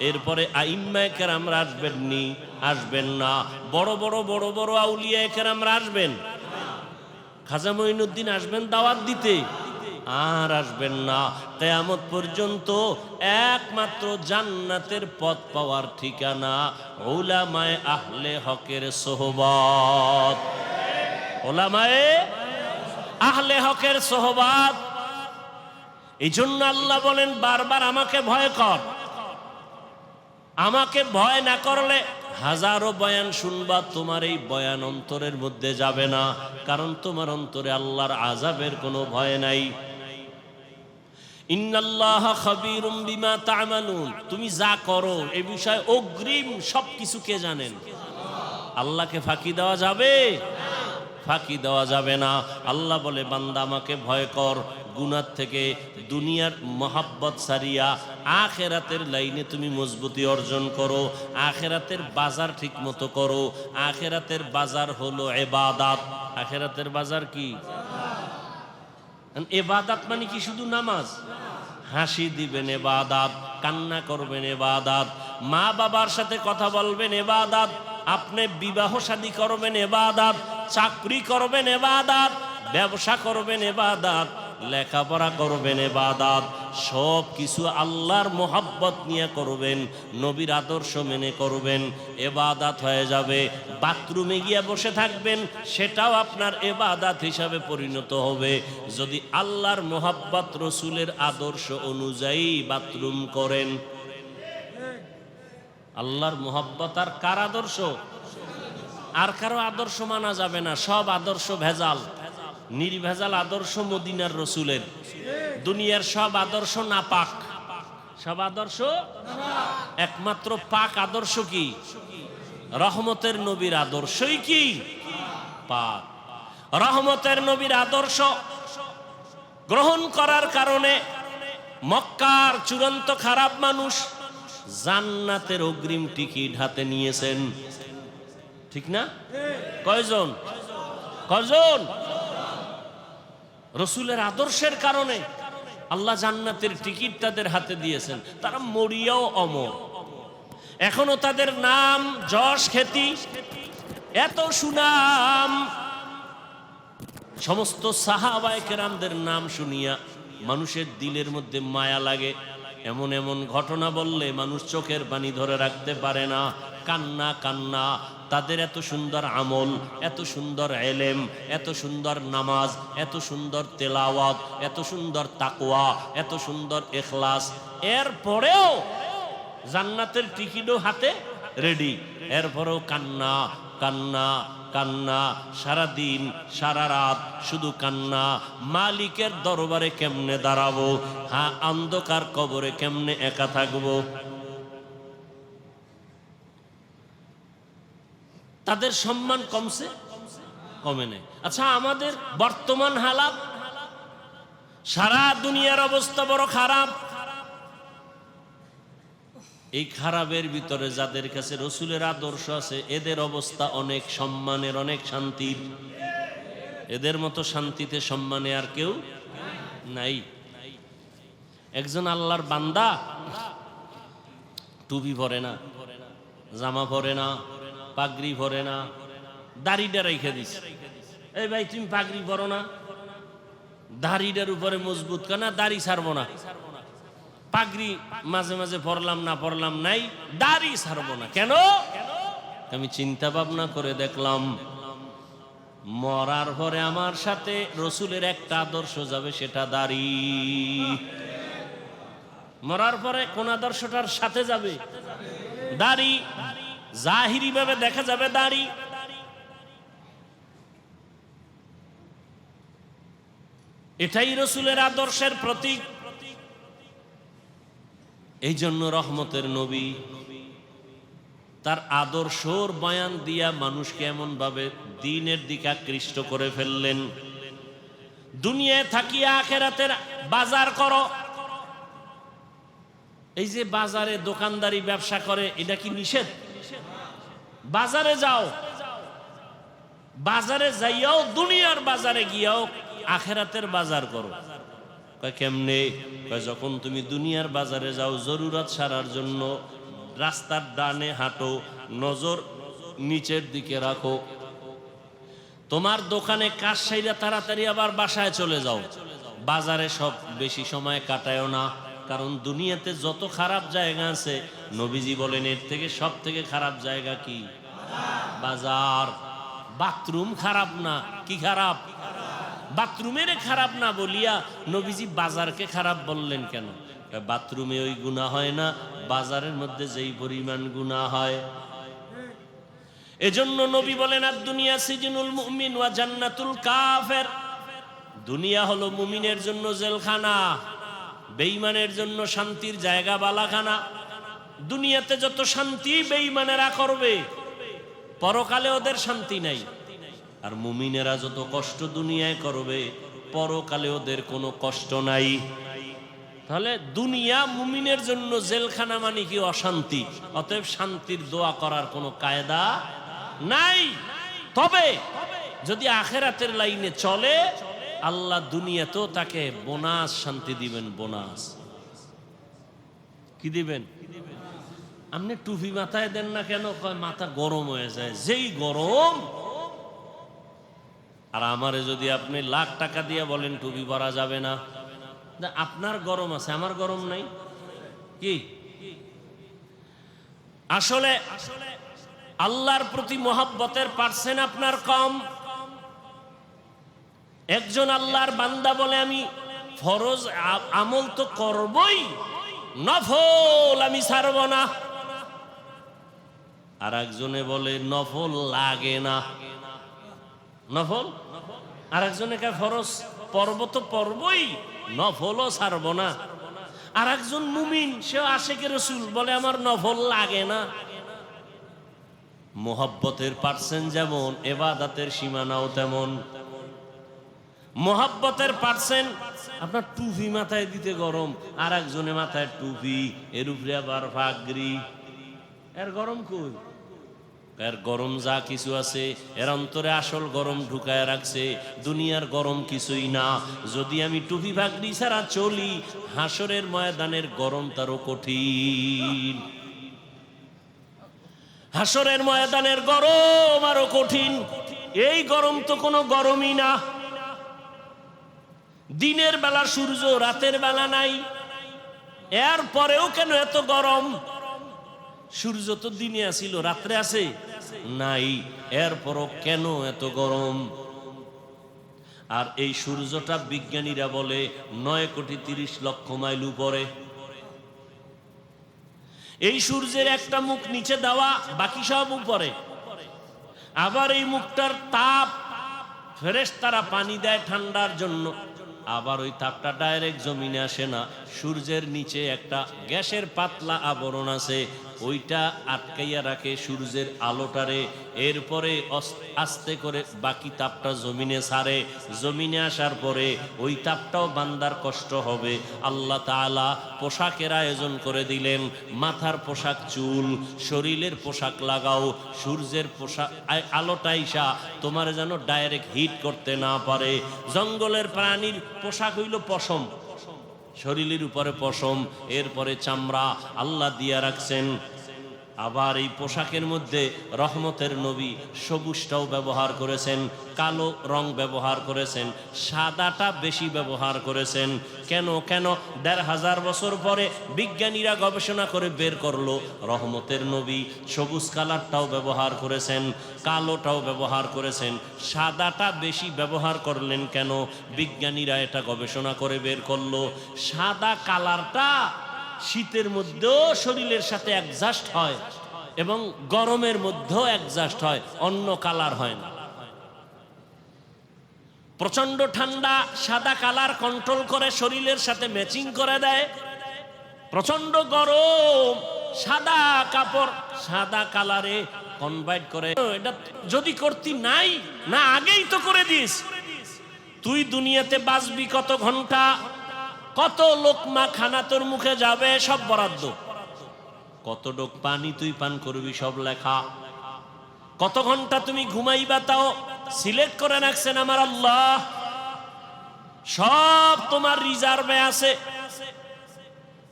এরপরে আইম্মায়ে কেরামরা আসবেননি? আসবেন না। বড় বড় বড় বড় আউলিয়ায়ে কেরামরা আসবেন? খাজা মঈনুদ্দিন আসবেন দাওয়াত দিতে? আর আসবেন না। কিয়ামত পর্যন্ত একমাত্র জান্নাতের পথ পাওয়ার ঠিকানা উলামায়ে আহলে হকের সোহবত। উলামায়ে আহলে হকের সোহবত। এই জন্য আল্লাহ বলেন বারবার আমাকে ভয় কর। আমাকে ভয় না করলে হাজারো বয়ান শুনবা, তোমার এই বয়ান অন্তরের মধ্যে যাবে না। কারণ তোমার অন্তরে আল্লাহর আযাবের কোনো ভয় নাই। ইন্নাল্লাহা খাবীরুম বিমা তা'মালুন, তুমি যা করো এই বিষয়ে অগ্রিম সবকিছু কে জানেন? আল্লাহকে ফাঁকি দেওয়া যাবে? ফাঁকি দেওয়া যাবে না। আল্লাহ বলে বান্দা আমাকে ভয় কর, গুনাহ থেকে দুনিয়ার মহাব্বত সারিয়া আখেরাতের লাইনে তুমি মজবুতি অর্জন করো, আখেরাতের বাজার ঠিক মতো করো। আখেরাতের বাজার হলো ইবাদত। আখেরাতের বাজার কি? ইবাদত মানে কি শুধু নামাজ? হাসি দিবেন ইবাদত, কান্না করবেন ইবাদত, মা বাবার সাথে কথা বলবেন ইবাদত, আপনি বিবাহ শাদী করবেন ইবাদত, চাকরি করবেন ইবাদত, ব্যবসা করবেন ইবাদত, লেখাপড়া করবেন ইবাদত, সব কিছু আল্লাহর মোহাব্বত নিয়ে করবেন, নবীর আদর্শ মেনে করবেন, ইবাদত হয়ে যাবে। বাথরুমে গিয়ে বসে থাকবেন, সেটাও আপনার ইবাদত হিসাবে পরিণত হবে যদি আল্লাহর মোহাব্বত রসুলের আদর্শ অনুযায়ী বাথরুম করেন। আল্লাহর মোহাব্বত আর কার আদর্শ? আর কারো আদর্শ মানা যাবে না, সব আদর্শ ভেজাল। নির্ভেজাল আদর্শ মদিনার রসুলের, দুনিয়ার সব আদর্শ নাপাক, সব আদর্শ একমাত্র পাক আদর্শ কি? রহমতের নবীর আদর্শই কি পাক। রহমতের নবীর আদর্শ গ্রহণ করার কারণে মক্কার চূড়ান্ত খারাপ মানুষ জান্নাতের অগ্রিম টিকিট হাতে নিয়েছেন, ঠিক না? কয়জন? কয়জন? রসুলের আদর্শের কারণে আল্লাহ জান্নাতের টিকিট তাদের হাতে দিয়েছেন। তারা মরিয়াও অমর, এখনো তাদের নাম যশ খ্যাতি, এত সুনাম। সমস্ত সাহাবায়ে কেরামদের নাম শুনিয়া মানুষের দিলের মধ্যে মায়া লাগে। এমন এমন ঘটনা বললে মানুষ চোখের পানি ধরে রাখতে পারে না, কান্না কান্না। তাদের এত সুন্দর আমল, এত সুন্দর এলেম, এত সুন্দর নামাজ, এত সুন্দর তেলাওয়াত, এত সুন্দর তাকওয়া, এত সুন্দর ইখলাস, এরপরেও জান্নাতের টিকিটও হাতে রেডি, এরপরেও কান্না কান্না কান্না, সারাদিন সারা রাত শুধু কান্না। মালিকের দরবারে কেমনে দাঁড়াবো? হ্যাঁ, অন্ধকার কবরে কেমনে একা থাকবো? তাদের সম্মান কমছে? কমে নেই। আচ্ছা, আমাদের বর্তমান হালাত, সারা দুনিয়ার অবস্থা বড় খারাপ। এই খারাপের ভিতরে যাদের কাছে রসুলের আদর্শ আছে, এদের অবস্থা অনেক সম্মানের, অনেক শান্তির। এদের মতো শান্তিতে সম্মানে আর কেউ নাই। একজন আল্লাহর বান্দা টুপি পরে না, জামা পরে না, পাগড়ি পরে না, দাড়িটা রেখে দিস। এই ভাই, তুমি পাগড়ি পরো না, দাড়িটার উপরে মজবুত কেন? দাড়ি ছাড়বো না। পাগড়ি মাঝে মাঝে পরলাম না, পরলাম নাই, দাড়ি ছাড়বো না কেন? আমি চিন্তা ভাবনা করে দেখলাম, মরার পরে আমার সাথে রসুলের একটা আদর্শ যাবে, সেটা দাড়ি। মরার পরে কোন আদর্শটার সাথে যাবে? দাড়ি। জাহিরি ভাবে দেখা যাবে দাড়ি। এটাই রসুলের আদর্শের প্রতীক। এই জন্য রহমতের নবী তার আদর্শর বয়ান দিয়া মানুষকে এমন ভাবে দ্বীনের দিকে আকৃষ্ট করে ফেললেন। দুনিয়ায় থাকিয়া আখিরাতের বাজার করো। এই যে বাজারে দোকানদারি ব্যবসা করে, এটা কি নিষেধ? বাজারে যাও, বাজারে যাইয়াও, দুনিয়ার বাজারে গিয়াও আখিরাতের বাজার করো। কেমনে? যখন তুমি দুনিয়ার বাজারে যাও জরুরত সারার জন্য, রাস্তার ডানে হাঁটো, নজর নিচের দিকে রাখো। তোমার দোকানে কাজ সাইরা তাড়াতাড়ি আবার বাসায় চলে যাও। বাজারে সব বেশি সময় কাটায়ও না, কারণ দুনিয়াতে যত খারাপ জায়গা আছে, নবীজি বলেন এর থেকে সব থেকে খারাপ জায়গা কি? বাজার। বাথরুম খারাপ না, কি খারাপ? বাথরুমের খারাপ না বলিয়া নবীজি বাজারকে খারাপ বললেন কেন? বাথরুমে ওই গুনাহ হয় না, বাজারের মধ্যে যেই পরিমাণ গুনাহ হয়। এজন্য নবী বলেন, আর দুনিয়া সিজনুল মুমিন ওয়া জান্নাতুল কাফের। দুনিয়া হলো মুমিনের জন্য জেলখানা, বেঈমানের জন্য শান্তির জায়গা, বালাখানা। দুনিয়াতে যত শান্তি বেঈমানেরা করবে, পরকালে ওদের শান্তি নাই। আর মুমিনেরা যত কষ্ট দুনিয়ায় করবে, পরকালে ওদের কোনো কষ্ট নাই। তাহলে দুনিয়া মুমিনের জন্য জেলখানা, মানে কি? অশান্তি। অতএব শান্তির দোয়া করার কোনো কায়দা নাই। তবে যদি আখিরাতের লাইনে চলে, আল্লাহ দুনিয়াতেও তাকে বোনাস শান্তি দিবেন। বোনাস কি দিবেন? আপনি টুপি মাথায় দেন না কেন? মাথা গরম হয়ে যায়, যেই গরম। আর আমারে যদি আপনি লাখ টাকা দিয়ে বলেন টুপি পরা যাবে না, আপনার গরম আছে, আমার গরম নাই কি? আসলে আল্লাহর প্রতি মহব্বতের পার্সেন্ট আপনার কম। একজন আল্লাহর বান্দা বলে আমি ফরজ আমল তো করবই, নফল আমি ছাড়ব না। আর একজনে বলে নফল লাগে না, নফল। আর একজনে কে ফরজ পর্ব তো পর্বই, নফলও ছাড়ব না। আর একজন মুমিন, সে আশিকে রাসূল, বলে আমার নফল লাগে না। মোহাব্বতের পার্সেন্ট যেমন, ইবাদতের সীমানাও তেমন। মোহাব্বতের পার্সেন্ট আপনার টুপি মাথায় দিতে গরম, আর একজনের মাথায় টুপি, এর উপরে আবার পাগড়ি। এর গরম কই? এর গরম যা কিছু আছে, এর অন্তরে আসল গরম ঢুকায় রাখছে। দুনিয়ার গরম কিছুই না। যদি আমি টুপি পাগড়ি ছাড়া চলি, হাসরের ময়দানের গরম তারও কঠিন। হাসরের ময়দানের গরম আরো কঠিন। এই গরম তো কোনো গরমই না। দিনের বেলা সূর্য, রাতের বেলা নাই, এর পরেও কেন এত গরম? সূর্য তো দিনে আসিল, রাত্রে আছে নাই, এরপরও কেন এত গরম? আর এই সূর্যটা বিজ্ঞানীরা বলে 9,30,00,000 মাইল উপরে। এই সূর্যের একটা মুখ নিচে দেওয়া, বাকি সব উপরে। আবার এই মুখটার তাপ ফেরেশতারা পানি দেয় ঠান্ডার জন্য। আবার ওই তাপটা ডাইরেক্ট জমিনে আসে না, সূর্যের নিচে একটা গ্যাসের পাতলা আবরণ আছে, ওইটা আটকাইয়া রাখে সূর্যের আলোটারে। এরপরে আস্তে করে বাকি তাপটা জমিনে ছাড়ে। জমিনে আসার পরে ওই তাপটাও বান্দার কষ্ট হবে। আল্লাহ তাআলা পোশাকের আয়োজন করে দিলেন। মাথার পোশাক চুল, শরীরের পোশাক লাগাও, সূর্যের পোশাক আলোটা আইসা তোমার যেন ডাইরেক্ট হিট করতে না পারে। জঙ্গলের প্রাণীর পোশাক হইল পশম, শরীরের উপরে পশম, এরপরে চামড়া আল্লাহ দিয়া রাখছেন। আবার এই পোশাকের মধ্যে রহমতের নবী সবুজটাও ব্যবহার করেছেন, কালো রং ব্যবহার করেছেন, সাদাটা বেশি ব্যবহার করেছেন। কেন? 1,500 বছর পরে বিজ্ঞানীরা গবেষণা করে বের করলো রহমতের নবী সবুজ কালারটাও ব্যবহার করেছেন, কালোটাও ব্যবহার করেছেন, সাদাটা বেশি ব্যবহার করলেন কেন? বিজ্ঞানীরা এটা গবেষণা করে বের করলো সাদা কালারটা শীতের মধ্যেও শরীরের সাথে অ্যাডজাস্ট হয় এবং গরমের মধ্যেও অ্যাডজাস্ট হয়, অন্য কালার হয় না। প্রচন্ড ঠান্ডা সাদা কালার কন্ট্রোল করে, শরীরের সাথে ম্যাচিং করে দেয়। প্রচন্ড গরম সাদা কাপড় সাদা কালারে কনভার্ট করে। এটা যদি করতি নাই না, আগেই তো করে দিস। তুই দুনিয়াতে বাঁচবি কত ঘন্টা, কত লোকমা খানা তোর মুখে যাবে, সব বরাদ্দ। কত ডোক পানি তুই পান করবি, সব লেখা। কত ঘন্টা তুমি ঘুমাইবা, তাও সিলেক্ট করে রাখছেন আমার আল্লাহ। সব তোমার রিজার্ভে আছে।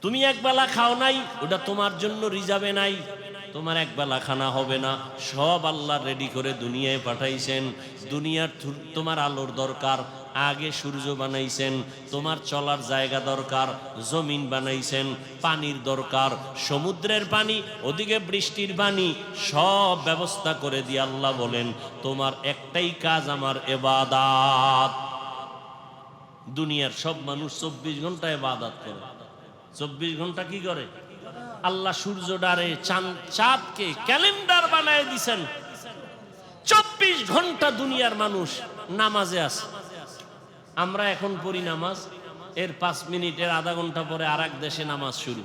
তুমি একবেলা খাও নাই, ওটা তোমার জন্য রিজার্ভে নাই। তোমার একবেলা খানা হবে না, সব আল্লাহ রেডি করে দুনিয়ায় পাঠাইছেন। দুনিয়ার তোমার আলোর দরকার, আগে সূর্য বানাইছেন। তোমার চলার জায়গা দরকার, জমিন বানাইছেন। পানির দরকার, সমুদ্রের পানি, ওদিকে বৃষ্টির পানি, সব ব্যবস্থা করে দিয়ে আল্লাহ বলেন তোমার একটাই কাজ আমার ইবাদত। দুনিয়ার সব মানুষ 24 ঘন্টা ইবাদত করে। 24 ঘন্টা কি করে? আল্লাহ সূর্য ডারে চাঁদকে ক্যালেন্ডার বানায় দিছেন। 24 ঘন্টা দুনিয়ার মানুষ নামাজে আছে। আমরা এখন পড়ি নামাজ, এর 5 মিনিট, এর আধা ঘন্টা পরে আর এক দেশে নামাজ শুরু,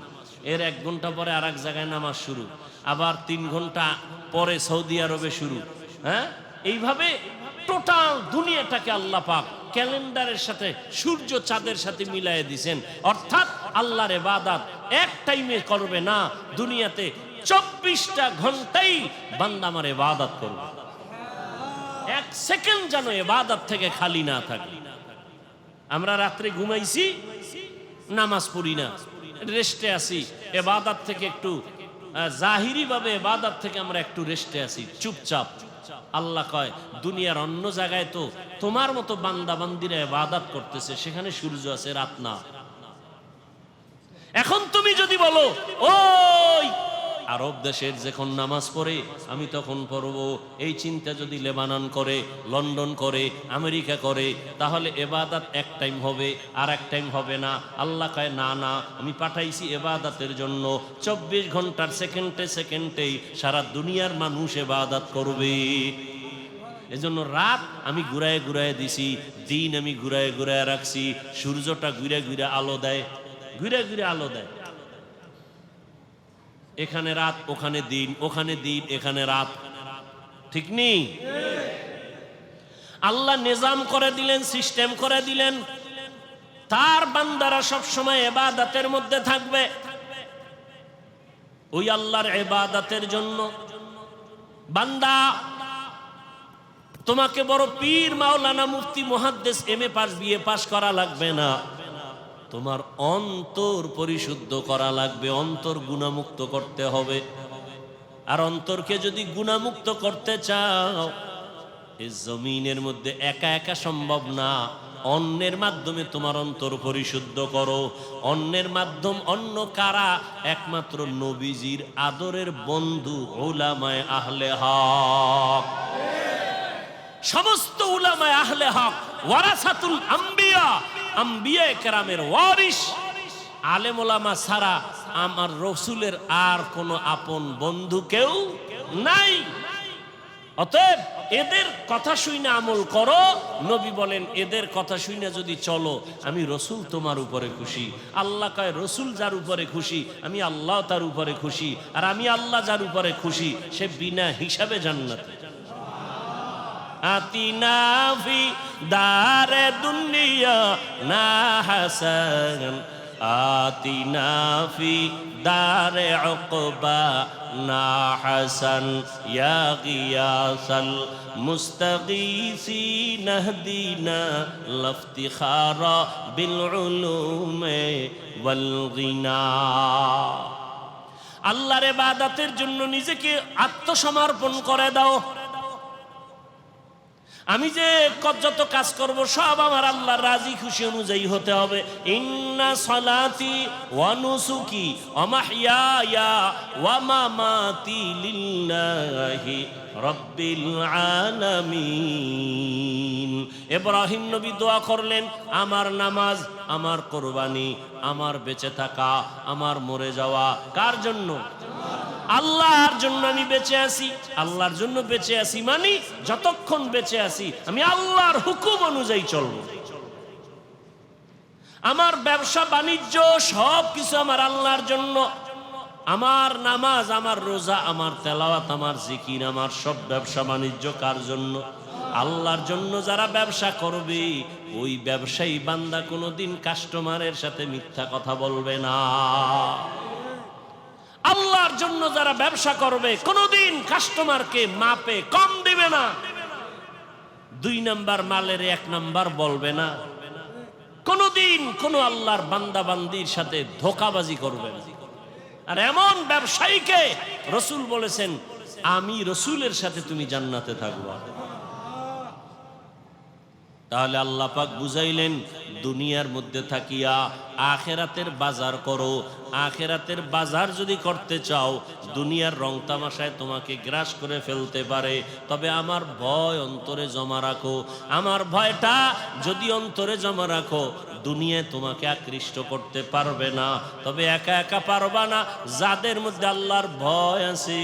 এর 1 ঘন্টা পরে আর এক জায়গায় নামাজ শুরু, আবার 3 ঘন্টা পরে সৌদি আরবে শুরু। হ্যাঁ, এইভাবে টোটাল দুনিয়াটাকে আল্লাহ পাক ক্যালেন্ডারের সাথে, সূর্য চাঁদের সাথে মিলাইয়ে দিয়েছেন। অর্থাৎ আল্লাহর ইবাদত এক টাইমে করবে না, দুনিয়াতে 24টা ঘন্টাই বান্দা আমার ইবাদত করবে। 1 সেকেন্ড যেন ইবাদত থেকে খালি না থাকে। আমরা রাত্রে ঘুমাইছি, নামাজ পড়ি না, রেস্টে আছি, ইবাদত থেকে একটু জাহিরি ভাবে ইবাদত থেকে আমরা একটু রেস্টে আছি, চুপচাপ। আল্লাহ কয় দুনিয়ার অন্য জায়গায় তো তোমার মতো বান্দা বান্দিরা ইবাদত করতেছে, সেখানে সূর্য আছে, রাত না। এখন তুমি যদি বলো ওই আরব দেশের যখন নামাজ পড়ে আমি তখন পড়বো, এই চিন্তা যদি লেবানন করে, লন্ডন করে, আমেরিকা করে, তাহলে ইবাদত এক টাইম হবে আর এক টাইম হবে না। আল্লাহ কয় না না, আমি পাঠাইছি ইবাদতের জন্য, 24 ঘন্টার সেকেন্ডে সেকেন্ডেই সারা দুনিয়ার মানুষ ইবাদত করবে। এজন্য রাত আমি ঘুরায় ঘুরায় দিছি, দিন আমি ঘুরায় ঘুরায় রাখছি। সূর্যটা ঘুরে ঘুরে আলো দেয়, ঘুরে ঘুরে আলো দেয়। এখানে রাত, ওখানে দিন, ওখানে দিন, এখানে রাত, ঠিক নেই? আল্লাহ নিজাম করে দিলেন, সিস্টেম করে দিলেন, তার বান্দারা সব সময় ইবাদতের মধ্যে থাকবে। ওই আল্লাহর ইবাদতের জন্য বান্দা, তোমাকে বড় পীর, মাওলানা, মুফতি, মুহাদ্দিস, এমএ পাস, বিএ পাস করা লাগবে না। তোমার অন্তর পরিশুদ্ধ করা লাগবে, অন্তর গুনাহমুক্ত করতে হবে। আর অন্তরকে যদি গুনাহমুক্ত করতে চাও, এই জমিনের মধ্যে একা একা সম্ভব না। অন্যের মাধ্যমে তোমার অন্তর পরিশুদ্ধ করো। অন্যের মাধ্যম অন্য কারা? একমাত্র নবীজির আদরের বন্ধু উলামায়ে আহলে হক। সমস্ত উলামায়ে আহলে হক ওয়ারাসাতুল আম্বিয়া, আম্বিয়া কেরামের ওয়ারিস। আলেম ওলামা ছাড়া আমার রসুলের আর কোনো আপন বন্ধু কেউ নাই। অতএব এদের কথা শুনে আমল করো। নবী বলেন এদের কথা শুনে যদি চলো, আমি রসুল তোমার উপরে খুশি। আল্লাহ কয় রসুল যার উপরে খুশি, আমি আল্লাহ তার উপরে খুশি। আর আমি আল্লাহ যার উপরে খুশি, সে বিনা হিসাবে জান্নাতে। আতিনা ফি দারে দুনিয়া না হাসান, আতিনা ফি দারে উকবা না হাসান, ইয়া গিয়াসাল মুস্তাগীসিন ইহদিনা লাফতিখারা বিল উলুমে ওয়াল গিনা। আল্লাহর ইবাদতের জন্য নিজেকে আত্মসমর্পণ করে দাও। আমি যে যত কাজ করব সব আমার আল্লাহর রাজি খুশি অনুযায়ী হতে হবে। ইন্না সালাতি ওয়া নুসুকি ওয়া মাহইয়ায়া ওয়া মামাতি লিল্লাহি রাব্বিল আলামিন। ইব্রাহিম নবী দোয়া করলেন, আমার নামাজ, আমার কুরবানি, আমার বেঁচে থাকা, আমার মরে যাওয়া কার জন্য? আল্লাহর জন্য আমি বেঁচে আছি। আল্লাহর জন্য বেঁচে আছি মানে যতক্ষণ বেঁচে আছি আমি আল্লাহর হুকুম অনুযায়ী চলব। আমার ব্যবসা বাণিজ্য সব কিছু আমার আল্লাহর জন্য। আমার নামাজ, আমার রোজা, আমার তেলাওয়াত, আমার জিকির, আমার সব ব্যবসা বাণিজ্য কার জন্য? আল্লাহর জন্য। যারা ব্যবসা করবে ওই ব্যবসায়ী বান্দা কোনোদিন কাস্টমারের সাথে মিথ্যা কথা বলবে না। আল্লাহর জন্য যারা ব্যবসা করবে কোনোদিন কাস্টমারকে মাপে কম দিবে না। 2 নাম্বার মালের 1 নাম্বার বলবে না। কোনোদিন কোনো আল্লাহর বান্দা বান্দির সাথে ধোঁকাবাজি করবে না। আর এমন ব্যবসায়ীকে রসুল বলেছেন, আমি রসুলের সাথে তুমি জান্নাতে থাকবা। তাহলে আল্লাহ পাক বুঝাইলেন, দুনিয়ার মধ্যে থাকিয়া আখেরাতের বাজার করো। আখেরাতের বাজার যদি করতে চাও, দুনিয়ার রং তামাশায় তোমাকে গ্রাস করে ফেলতে পারে, তবে আমার ভয় অন্তরে জমা রাখো। আমার ভয়টা যদি অন্তরে জমা রাখো, দুনিয়ায় তোমাকে আকৃষ্ট করতে পারবে না। তবে একা একা পারবা না। যাদের মধ্যে আল্লাহর ভয় আছে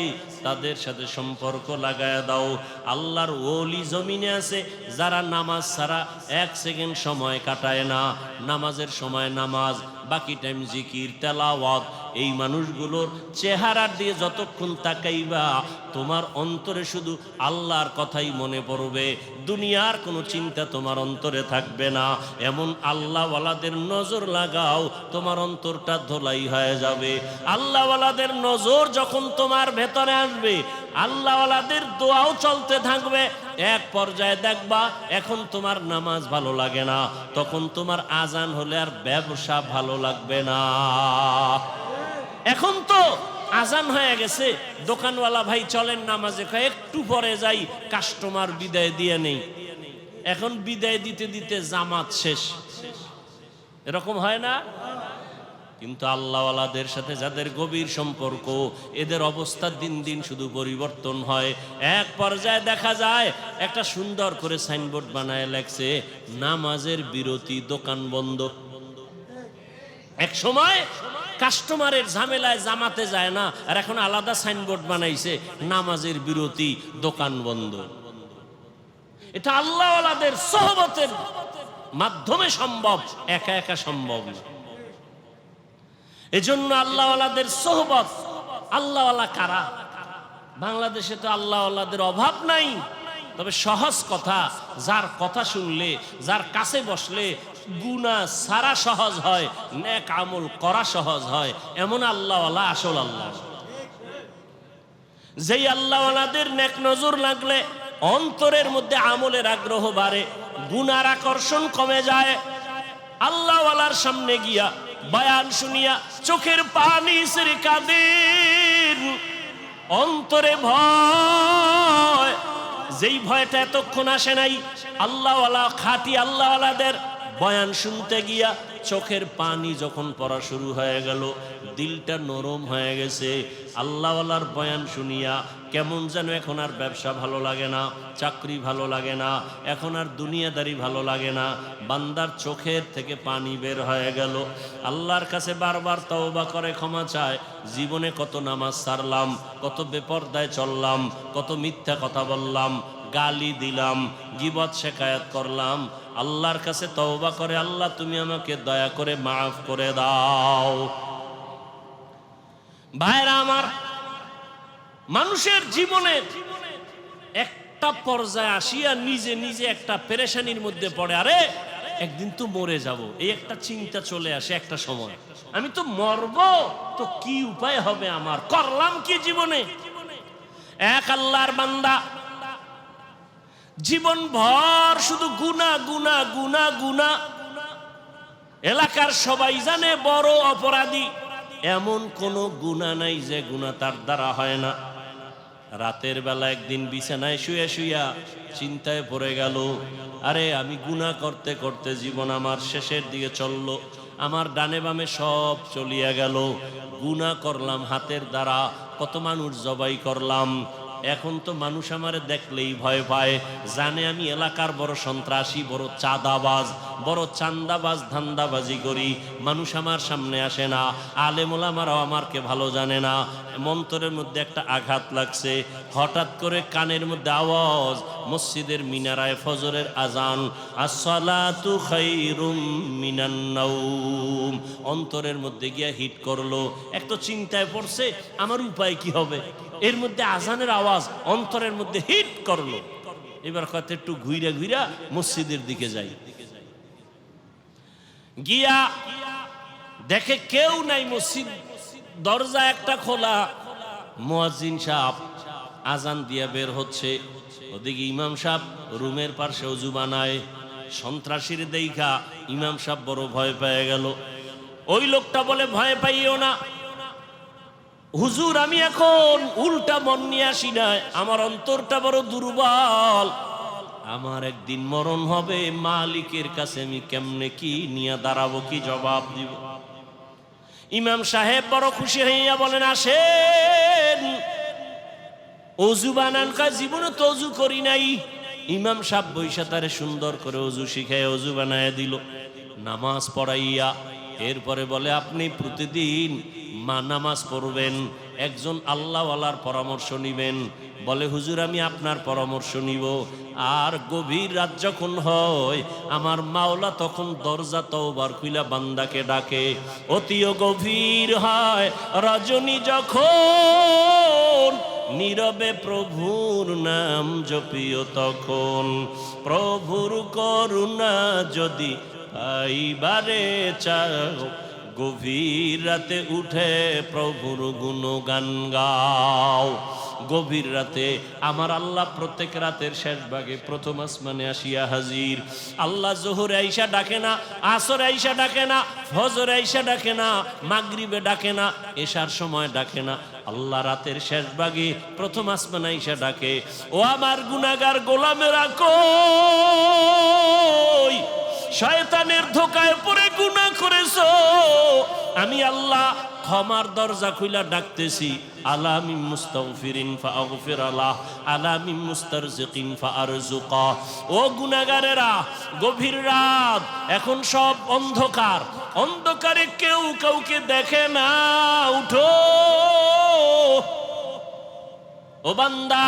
তাদের সাথে সম্পর্ক লাগায় দাও। আল্লাহর ওলি জমিনে আছে যারা নামাজ ছাড়া 1 সেকেন্ড সময় কাটায় না। নামাজের সময় নামাজ, বাকি টাইম জিকির, তেলাওয়াত। এই মানুষগুলোর চেহারার দিয়ে যতক্ষণ তাকাইবা তোমার অন্তরে শুধু আল্লাহর কথাই মনে পড়বে, দুনিয়ার কোনো চিন্তা তোমার অন্তরে থাকবে না। এমন আল্লাহওয়ালাদের নজর লাগাও, তোমার অন্তরটা ধোলাই হয়ে যাবে। আল্লাহওয়ালাদের নজর যখন তোমার ভেতরে আসবে, আল্লাহওয়ালাদের দোয়াও চলতে থাকবে। এক পর্যায়ে দেখবা এখন তোমার নামাজ ভালো লাগে না, তখন তোমার আজান হলে আর ব্যবসা ভালো লাগবে না। এখন তো আজান হয়ে গেছে, দোকানওয়ালা ভাই চলেন নামাজে, একটু পরে যাই, কাস্টমার বিদায় দিয়ে নেই। এখন বিদায় দিতে দিতে জামাত শেষ, এরকম হয় না? কিন্তু আল্লাহওয়ালাদের সাথে যাদের গভীর সম্পর্ক, এদের অবস্থা দিন দিন শুধু পরিবর্তন হয়। এক পর্যায়ে দেখা যায় একটা সুন্দর করে সাইনবোর্ড বানায় লেখছে নামাজের বিরতি, দোকান বন্ধ। এক সময় কাস্টমারের ঝামেলায় জামাতে যায় না, আর এখন আলাদা সাইনবোর্ড বানাইছে নামাজের বিরতি, দোকান বন্ধ। এটা আল্লাহওয়ালাদের সোহবতের মাধ্যমে সম্ভব, একা একা সম্ভব না। এজন্য আল্লাহওয়ালাদের সোহবত। আল্লাহওয়ালা কারা? বাংলাদেশে তো আল্লাহওয়ালাদের অভাব নাই, তবে সহজ কথা, যার কথা শুনলে, যার কাছে বসলে গুনাহ সারা সহজ হয়, নেক আমল করা সহজ হয়, এমন আল্লাহওয়ালা আসল আল্লাহ। যেই আল্লাহওয়ালাদের নেক নজর লাগলে অন্তরের মধ্যে আমলের আগ্রহ বাড়ে, গুনার আকর্ষণ কমে যায়। আল্লাহওয়ালার সামনে গিয়া বয়ান শুনিয়া চোখের পানি ছেড়ে কাঁদেন, অন্তরে ভয়, যেই ভয়টা এতক্ষণ আসে নাই। আল্লাহওয়ালা, খাঁটি আল্লাহওয়ালাদের বয়ান শুনতে গিয়া চোখের পানি যখন পড়া শুরু হয়ে গেল, দিলটা নরম হয়ে গেছে। আল্লাহওয়ালার বয়ান শুনিয়া কেমন যেন এখন আর ব্যবসা ভালো লাগে না, চাকরি ভালো লাগে না, এখন আর দুনিয়াদারি ভালো লাগে না। বান্দার চোখের থেকে পানি বের হয়ে গেল। আল্লাহর কাছে বারবার তওবা করে ক্ষমা চায়, জীবনে কত নামাজ ছাড়লাম, কত বেপরদায় চললাম, কত মিথ্যা কথা বললাম, গালি দিলাম, গীবত শেকায়াত করলাম। আল্লাহর কাছে তওবা করে, আল্লাহ তুমি আমাকে দয়া করে মাফ করে দাও। ভাইরা আমার, মানুষের জীবনে একটা পর্যায়ে আসিয়া নিজে নিজে একটা পেরেশানির মধ্যে পড়ে, আরে একদিন তো মরে যাব, এই একটা চিন্তা চলে আসে একটা সময়, আমি তো মরব, তো কি উপায় হবে আমার, করলাম কি জীবনে। এক আল্লাহর বান্দা জীবন ভর শুধু গুনাহ গুনাহ গুনাহ গুনাহ, এলাকার সবাই জানে বড় অপরাধী, এমন কোন গুনাহ নাই যে গুনাহ তার দ্বারা হয় না। রাতের বেলা একদিন বিছানায় শুয়ে শুইয়া চিন্তায় পড়ে গেল, আরে আমি গুনাহ করতে করতে জীবন আমার শেষের দিকে চললো, আমার ডানে বামে সব চলিয়া গেল, গুনাহ করলাম হাতের দ্বারা, কত মানুষ জবাই করলাম, এখন তো মানুষ আমারে দেখলেই ভয় পায়, জানে আমি এলাকার বড় সন্ত্রাসী, বড় চাঁদাবাজ, বড় চান্দাবাজ, ধান্দাবাজি করি, মানুষ আমার সামনে আসে না, আলেম ওলামারাও আমারকে ভালো জানে না। মন্তরের মধ্যে একটা আঘাত লাগছে, হঠাৎ করে কানের মধ্যে আওয়াজ, মসজিদের মিনারায় ফজরের আজান, আসসালাতু খায়রুম মিনান নাওম, অন্তরের মধ্যে গিয়া হিট করলো। এক তো চিন্তায় পড়ছে আমার উপায় কি হবে, এর মধ্যে আজানের আওয়াজ অন্তরের মধ্যে হিট করলো। এবার কত একটু ঘুইরা ঘুইরা মসজিদের দিকে যাই, গিয়া দেখে কেউ নাই, মসজিদ দরজা একটা খোলা, মুয়াজ্জিন সাহেব আজান দিয়া বের হচ্ছে, ওদিকে ইমাম সাহেব রুমের পাশে ওযু বানায়। সন্ত্রাসীর দেইখা ইমাম সাহেব বড় ভয় পেয়ে গেল। ওই লোকটা বলে, ভয় পাইও না হুজুর, আমি এখন উল্টা মন নিয়ে আসি না, আমার অন্তরটা বড় দুর্বল, আমার একদিন মরণ হবে, মালিকের কাছে আমি কেমনে কি নিয়ে দাঁড়াবো, কি জবাব দিব। ইমাম সাহেব বড় খুশি হইয়া বলেন, আসেন ওযু বানান। কয় জীবনে তো ওযু করি নাই। ইমাম সাহেব বৈশা তারে সুন্দর করে ওযু শিখায় ওযু বানায় দিল, নামাজ পড়াইয়া এরপরে বলে, আপনি প্রতিদিন নামাজ পড়বেন, একজন আল্লাহওয়ালার পরামর্শ নিবেন। বলে, হুজুর আমি আপনার পরামর্শ নিব। আর গভীর রাত যখন হয়, আমার মাওলা তখন দরজা তওবার খুইলা বান্দাকে ডাকে। অতিও গভীর হয় রজনী যখন, নীরবে প্রভুর নাম জপিও তখন, প্রভুর করুণা যদি পাইবারে চাও, গভীর রাতে উঠে প্রভুর গুণগান গাও। গভীর রাতে আমার আল্লাহ প্রত্যেক রাতের শেষ ভাগে প্রথম আসমানে আসিয়া হাজির। আল্লাহ জোহরে আইসা ডাকে না, আসরে আইসা ডাকে না, ফজরে আইসা ডাকে না, মাগরিবে ডাকে না, এশার সময় ডাকে না। আল্লাহ রাতের শেষ ভাগে প্রথম আসমানে আইসা ডাকে, ও আমার গুনাহগার গোলামেরা কই? শয়তানের ধোকায় পড়ে গুনাহ করেছো, আমি আল্লাহ ক্ষমার দরজা খুইলা ডাকতেছি। আলা মিন মুস্তাগফিরিন ফাগফির আলাহ, আলা মিন মুস্তারজিকিন ফারজুকা। ও গুনাহগারেরা, গভীর রাত, এখন সব অন্ধকার, অন্ধকারে কেউ কাউকে দেখে না, উঠো ও বান্দা।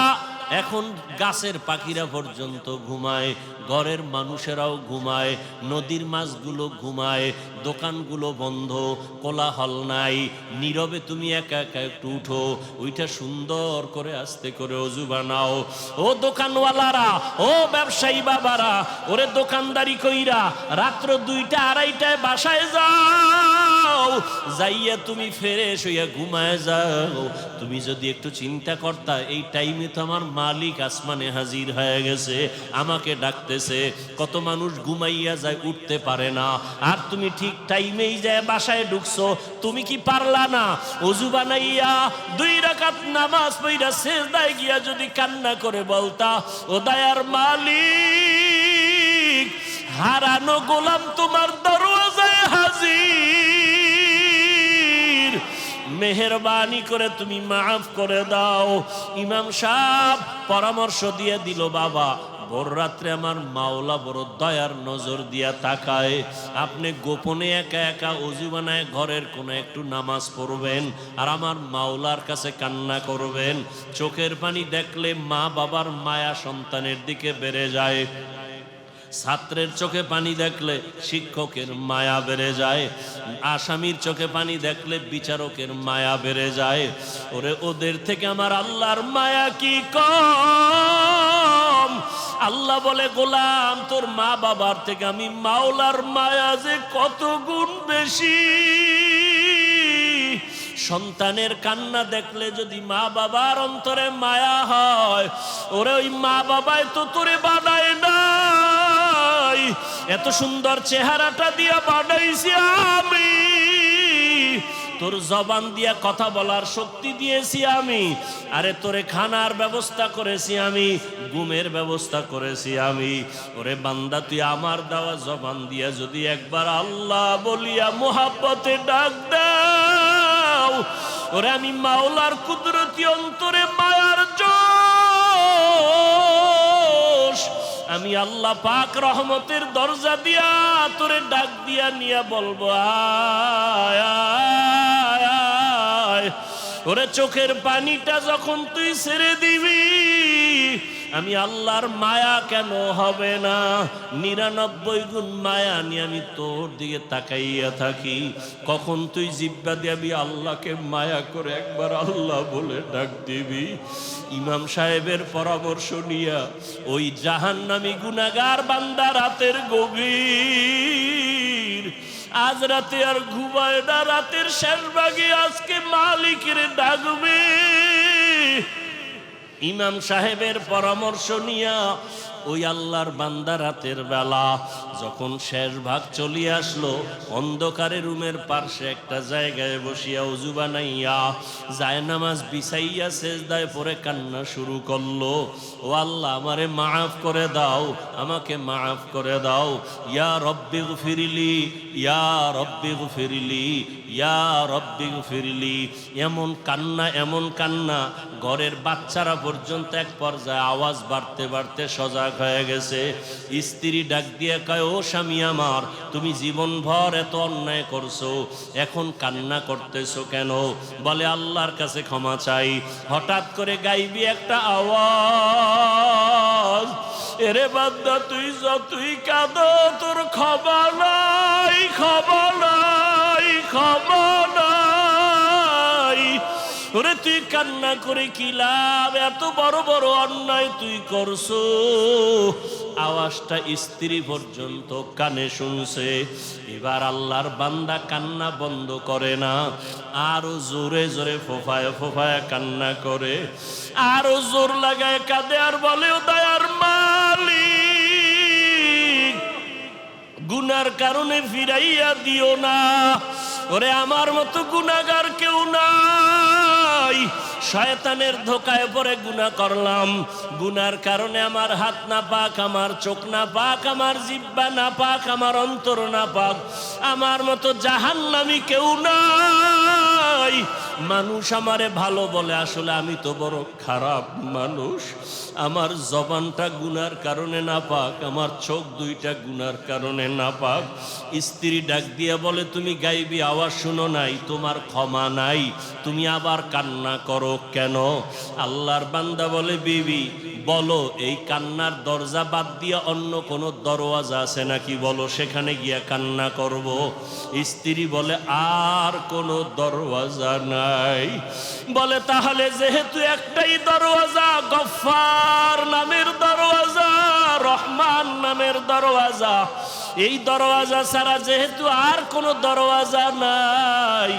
এখন গাছের পাখিরা পর্যন্ত ঘুমায়, ঘরের মানুষেরাও ঘুমায়, নদীর মাছগুলো ঘুমায়, দোকানগুলো বন্ধ, কোলাহল নাই, নীরবে তুমি একা একা একটু উঠো, ওইটা সুন্দর করে আস্তে করে অজু বানাও। ও দোকানওয়ালারা, ও ব্যবসায়ী বাবারা, ওরে দোকানদারি কইরা রাত্র 2টা 2:30টায় বাসায় যাও, যাইয়া তুমি ফ্রেশ হইয়া ঘুমায় যাও। তুমি যদি একটু চিন্তা করতা, এই টাইমে তো আমার মালিক আসমানে হাজির হয়ে গেছে, আমাকে ডাকতেছে। কত মানুষ ঘুমাইয়া যায়, উঠতে পারে না, আর তুমি ঠিক টাইমেই যায় বাসায় ঢুকছো। তুমি কি পারলা না ওযু বানাইয়া 2 রাকাত নামাজ পড়া সিজদায় গিয়া যদি কান্না করে বলতা, ও দয়ার মালিক, হারানো গোলাম তোমার দরওয়াজায় হাজির, মেহেরবানি করে তুমি মাফ করে দাও। ইমাম সাহেব পরামর্শ দিয়ে দিল, বাবা ভোর রাত্রে আমার মাওলা বড় দয়ার নজর দিয়া তাকায়, আপনি গোপনে একা একা অজু বানায় ঘরের কোনো একটু নামাজ পড়বেন, আর আমার মাওলার কাছে কান্না করবেন। চোখের পানি দেখলে মা বাবার মায়া সন্তানের দিকে বেড়ে যায়, ছাত্রের চোখে পানি দেখলে শিক্ষকের মায়া বেড়ে যায়, আসামির চোখে পানি দেখলে বিচারকের মায়া বেড়ে যায়। ওরে ওদের থেকে আমার আল্লাহর মায়া কি কম? আল্লাহ বলে, গোলাম তোর মা বাবার থেকে আমি মাওলার মায়া যে কত গুণ বেশি। সন্তানের কান্না দেখলে যদি মা বাবার অন্তরে মায়া হয়, ওরে ওই মা বাবাই তো তোরে বানায় নাই, এত সুন্দর চেহারাটা দিয়া বানাইছি আমি, তোর জবান দিয়া কথা বলার শক্তি দিয়েছি আমি, আরে তোরে খানার ব্যবস্থা করেছি আমি, ঘুমের ব্যবস্থা করেছি আমি। ওরে বান্দা, তুই আমার দেওয়া জবান দিয়া যদি একবার আল্লাহ বলিয়া মোহাব্বতে ডাক দাও, ওরে আমি মাওলার কুদরতি অন্তরে মায়ার জোশ, আমি আল্লাহ পাক রহমতের দরজা দিয়া তোরে ডাক দিয়া নিয়া বলবো, আয় আয় আয়। ওরে চোখের পানিটা যখন তুই ছেড়ে দিবি, আমি আল্লাহর মায়া কেন হবে না? 99 গুণ মায়া নিয়ে আমি তোর দিকে তাকাইয়া থাকি। কখন তুই জিব্বা দিবি আল্লাহকে মায়া করে একবার আল্লাহ বলে ডাক দিবি? ইমাম সাহেবের পরামর্শ নিয়া ওই জাহান্নামী গুনাহগার বান্দা রাতের গভীর, আজ রাতে আর ঘুমায় না, রাতের শেষ ভাগে আজকে মালিকের ডাকবে। ইমাম সাহেবের পরামর্শ নিয়া ওই আল্লাহর বান্দা রাতের বেলা যখন শেষ ভাগ চলিয়ে আসলো, অন্ধকারে রুমের পার্শ্বে একটা জায়গায় বসিয়া ওযু বানাইয়া জায়নামাজ বিছাইয়া সেজদায় পড়ে কান্না শুরু করলো, ও আল্লাহ আমারে মাফ করে দাও, আমাকে মাফ করে দাও, ইয়া রব্বি গফিরলি, ইয়া রব্বি গফিরলি, ইয়া রব্বি গফিরলি। এমন কান্না, এমন কান্না, ঘরের বাচ্চারা পর্যন্ত এক পর্যায়ে আওয়াজ বাড়তে বাড়তে সজাগ হয়ে গেছে। স্ত্রী ডাক দিয়ে কয়, ও স্বামী আমার, তুমি জীবনভর এত অন্যায় করছো, এখন কান্না করতেছো কেন? বলে আল্লাহর কাছে ক্ষমা চাই। হঠাৎ করে গাইবি একটা আওয়াজ, এরে বান্দা তুই যতই কাঁদো তোর ক্ষমা নাই, ক্ষমা নাই, ক্ষমা নাই। ওরে তুই কান্না করে কি লাভ, এত বড় বড় অন্যায় তুই করছো। আওয়াজটা স্ত্রী পর্যন্ত কানে শুনছে। এবার আল্লাহর বান্দা কান্না বন্ধ করে না, আরো জোরে জোরে ফোফায় ফোফায় কান্না করে, আরো জোর লাগায় কাঁদে আর বলে, ও দয়ার মালিক, গুনার কারণে ফিরাইয়া দিও না। ওরে আমার মতো গুনাহগার কেউ নাই, শয়তানের ধোকায় পড়ে গুনাহ করলাম, গুনার কারণে আমার হাত না পাক, আমার চোখ না পাক, আমার জিহ্বা না পাক, আমার অন্তর না পাক, আমার মতো জাহান্নামী কেউ নাই। মানুষ আমারে ভালো বলে, আসলে আমি তো বড় খারাপ মানুষ। আমার জবানটা গুনার কারণে না পাক, আমার চোখ দুইটা গুনার কারণে না পাক। স্ত্রী ডাক দিয়া বলে, তুমি গাইবি আওয়াজ শুনো নাই, তোমার ক্ষমা নাই, তুমি আবার কান্না করো কেন? আল্লাহর বান্দা বলে, বিবি বলো, এই কান্নার দরজা বাদ দিয়া অন্য কোনো দরওয়াজা আছে নাকি, বলো, সেখানে গিয়া কান্না করব। স্ত্রী বলে, আর কোনো দরওয়াজা নাই। বলে, তাহলে যেহেতু একটাই দরওয়াজা, গফফার নামের দরওয়াজা, রহমান নামের দরওয়াজা, এই দরওয়াজা ছাড়া যেহেতু আর কোনো দরওয়াজা নাই,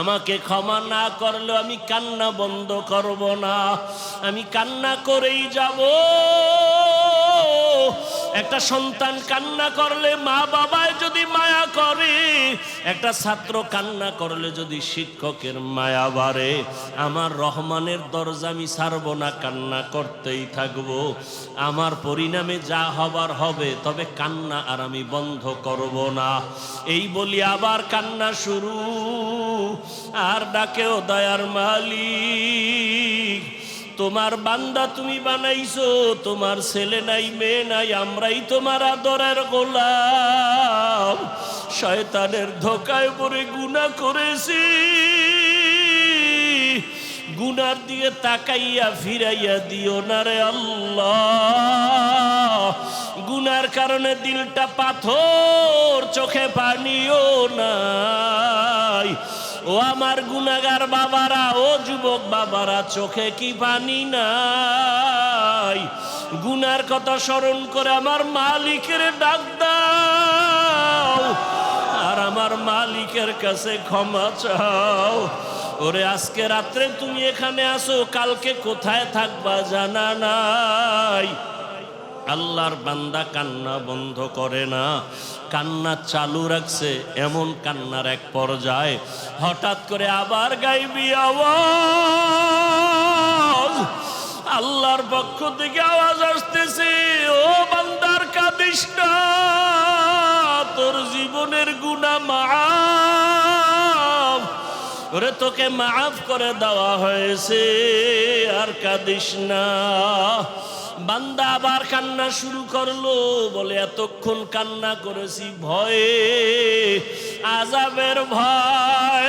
আমাকে ক্ষমা না করলেও আমি কান্না বন্ধ করব না, আমি কান্না করেই যাব। একটা সন্তান কান্না করলে মা বাবায় যদি মায়া করে, একটা ছাত্র কান্না করলে যদি শিক্ষকের মায়া বাড়ে, আমার রহমানের দরজা আমি ছাড়ব না, কান্না করতেই থাকব। আমার পরিণামে যা হবার হবে, তবে কান্না আর আমি বন্ধ করব না। এই বলি আবার কান্না শুরু, আর ডাকেও, দয়ার মালিক, তোমার বান্দা তুমি বানাইছো, তোমার ছেলে নাই মেয়ে নাই, আমরাই তোমার আদরের গোলাম। শয়তানের ধোকায় পড়ে গুনাহ করেছি, গুনার দিকে তাকাইয়া ফিরাইয়া দিও না রে আল্লাহ। গুনার কারণে দিলটা পাথর, চোখে পানিও নাই। ও আমার গুনাহগার বাবারা, ও যুবক বাবারা, চোখে কি পানি নাই? গুনার কথা স্মরণ করে আমার মালিকের ডাক দাও, আর আমার মালিকের কাছে ক্ষমা চাও। ওরে আজকে রাত্রে তুমি এখানে আসো, কালকে কোথায় থাকবা জানা নাই। আল্লাহর বান্দা কান্না বন্ধ করে না, কান্না চালু রাখছে। এমন কান্নার এক পর্যায়ে হঠাৎ করে আবার গাইবি আওয়াজ, আল্লাহর পক্ষ থেকে আওয়াজ আসতেছে, ও বান্দার কাঁদিস না, তোর জীবনের গুনাহ মাফ, ওরে তোকে মাফ করে দেওয়া হয়েছে, আর কাঁদিস না। বান্দা আবার কান্না শুরু করলো, বলে, এতক্ষণ কান্না করেছি ভয়ে, আযাবের ভয়,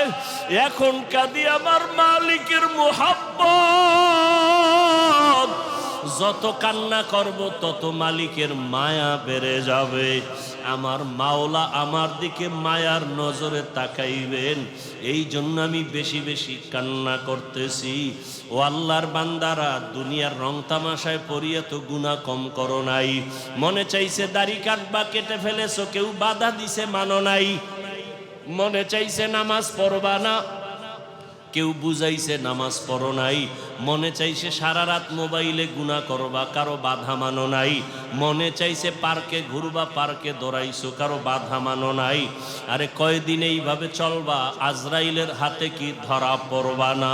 এখন কাঁদি আমার মালিকের মুহাব্বত। যত কান্না করব তত মালিকের মায়া বেড়ে যাবে, আমার মাওলা আমার দিকে মায়ার নজরে তাকাইবেন। এই জন্য আমি বেশি বেশি কান্না করতেছি। ও আল্লাহর বান্দারা, দুনিয়ার রং তামাশায় পড়িয়া তো গুনাহ কম করো নাই। মনে চাইছে দাড়ি কাটবা, কেটে ফেলেছো, কেউ বাধা দিছে মানো নাই। মনে চাইছে নামাজ পড়বা না, কেউ বুঝাইছে নামাজ পড়ো নাই। মনে চাইছে সারা রাত মোবাইলে গুনাহ করবা, কারো বাধা মানো নাই। মনে চাইছে পার্কে ঘুরবা, পার্কে দৌড়াইছো, কারো বাধা মানো নাই। আরে কয়দিন এইভাবে চলবা, আজরাইলের হাতে কি ধরা পড়বা না?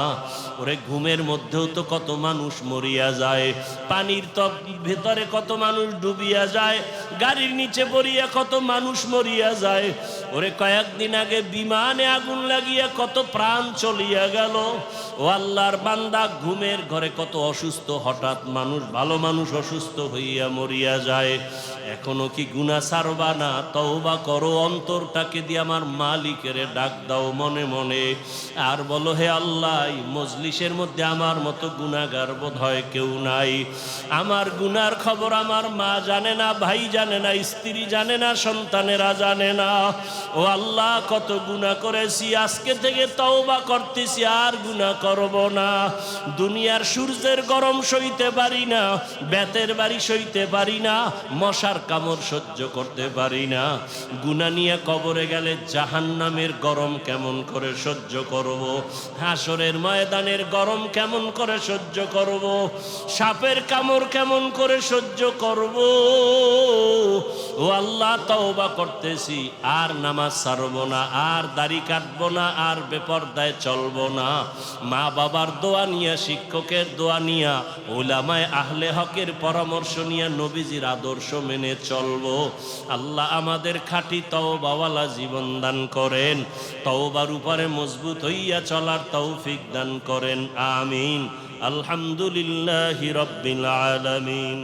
ওরে ঘুমের মধ্যেও তো কত মানুষ মরিয়া যায়, পানির তপ ভেতরে কত মানুষ ডুবিয়া যায়, গাড়ির নিচে পড়িয়া কত মানুষ মরিয়া যায়। ওরে কয়েকদিন আগে বিমানে আগুন লাগিয়া কত প্রাণ চলিয়া গেল। ও আল্লাহর বান্দা, ঘুমের ঘরে কত অসুস্থ হঠাৎ মানুষ, ভালো মানুষ অসুস্থ হইয়া মরিয়া যায়। এখনো কি গুনাহ ছাড়বা না? তওবা করো, অন্তরটাকে দিয়ে আমার মালিকের ডাক দাও মনে মনে, আর বলো, হে আল্লাহ, মজলিসের মধ্যে আমার মতো গুনাহগার বোধহয় কেউ নাই। আমার গুনার খবর আমার মা জানে না, ভাই জানে না, স্ত্রী জানে না, সন্তানেরা জানে না। ও আল্লাহ, কত গুনাহ করেছি, আজকে থেকে তওবা করতেছি, দিছি আর গুনাহ করব না। দুনিয়ার সূর্যের গরম সইতে পারি না, বেতের বাড়ি সইতে পারি না, মশার কামড় সহ্য করতে পারি না। গুনাহ নিয়ে কবরে গেলে জাহান্নামের গরম কেমন করে সহ্য করব, হাসরের ময়দানের গরম কেমন করে সহ্য করব, সাপের কামড় কেমন করে সহ্য করব। ও আল্লাহ, তওবা করতেছি, আর নামাজ ছাড়ব না, আর দাড়ি কাটবো না, আর বেপরদায় চলবো না। মা বাবার দোয়া নিয়া, শিক্ষকের দোয়া নিয়া, উলামায়ে আহলে হকের পরামর্শ নিয়া নবীজির আদর্শ মেনে চলবো। আল্লাহ আমাদের খাঁটি তওবাওয়ালা জীবন দান করেন, তওবার উপরে মজবুত হইয়া চলার তৌফিক দান করেন। আমিন। আলহামদুলিল্লাহি রাব্বিল আলামিন।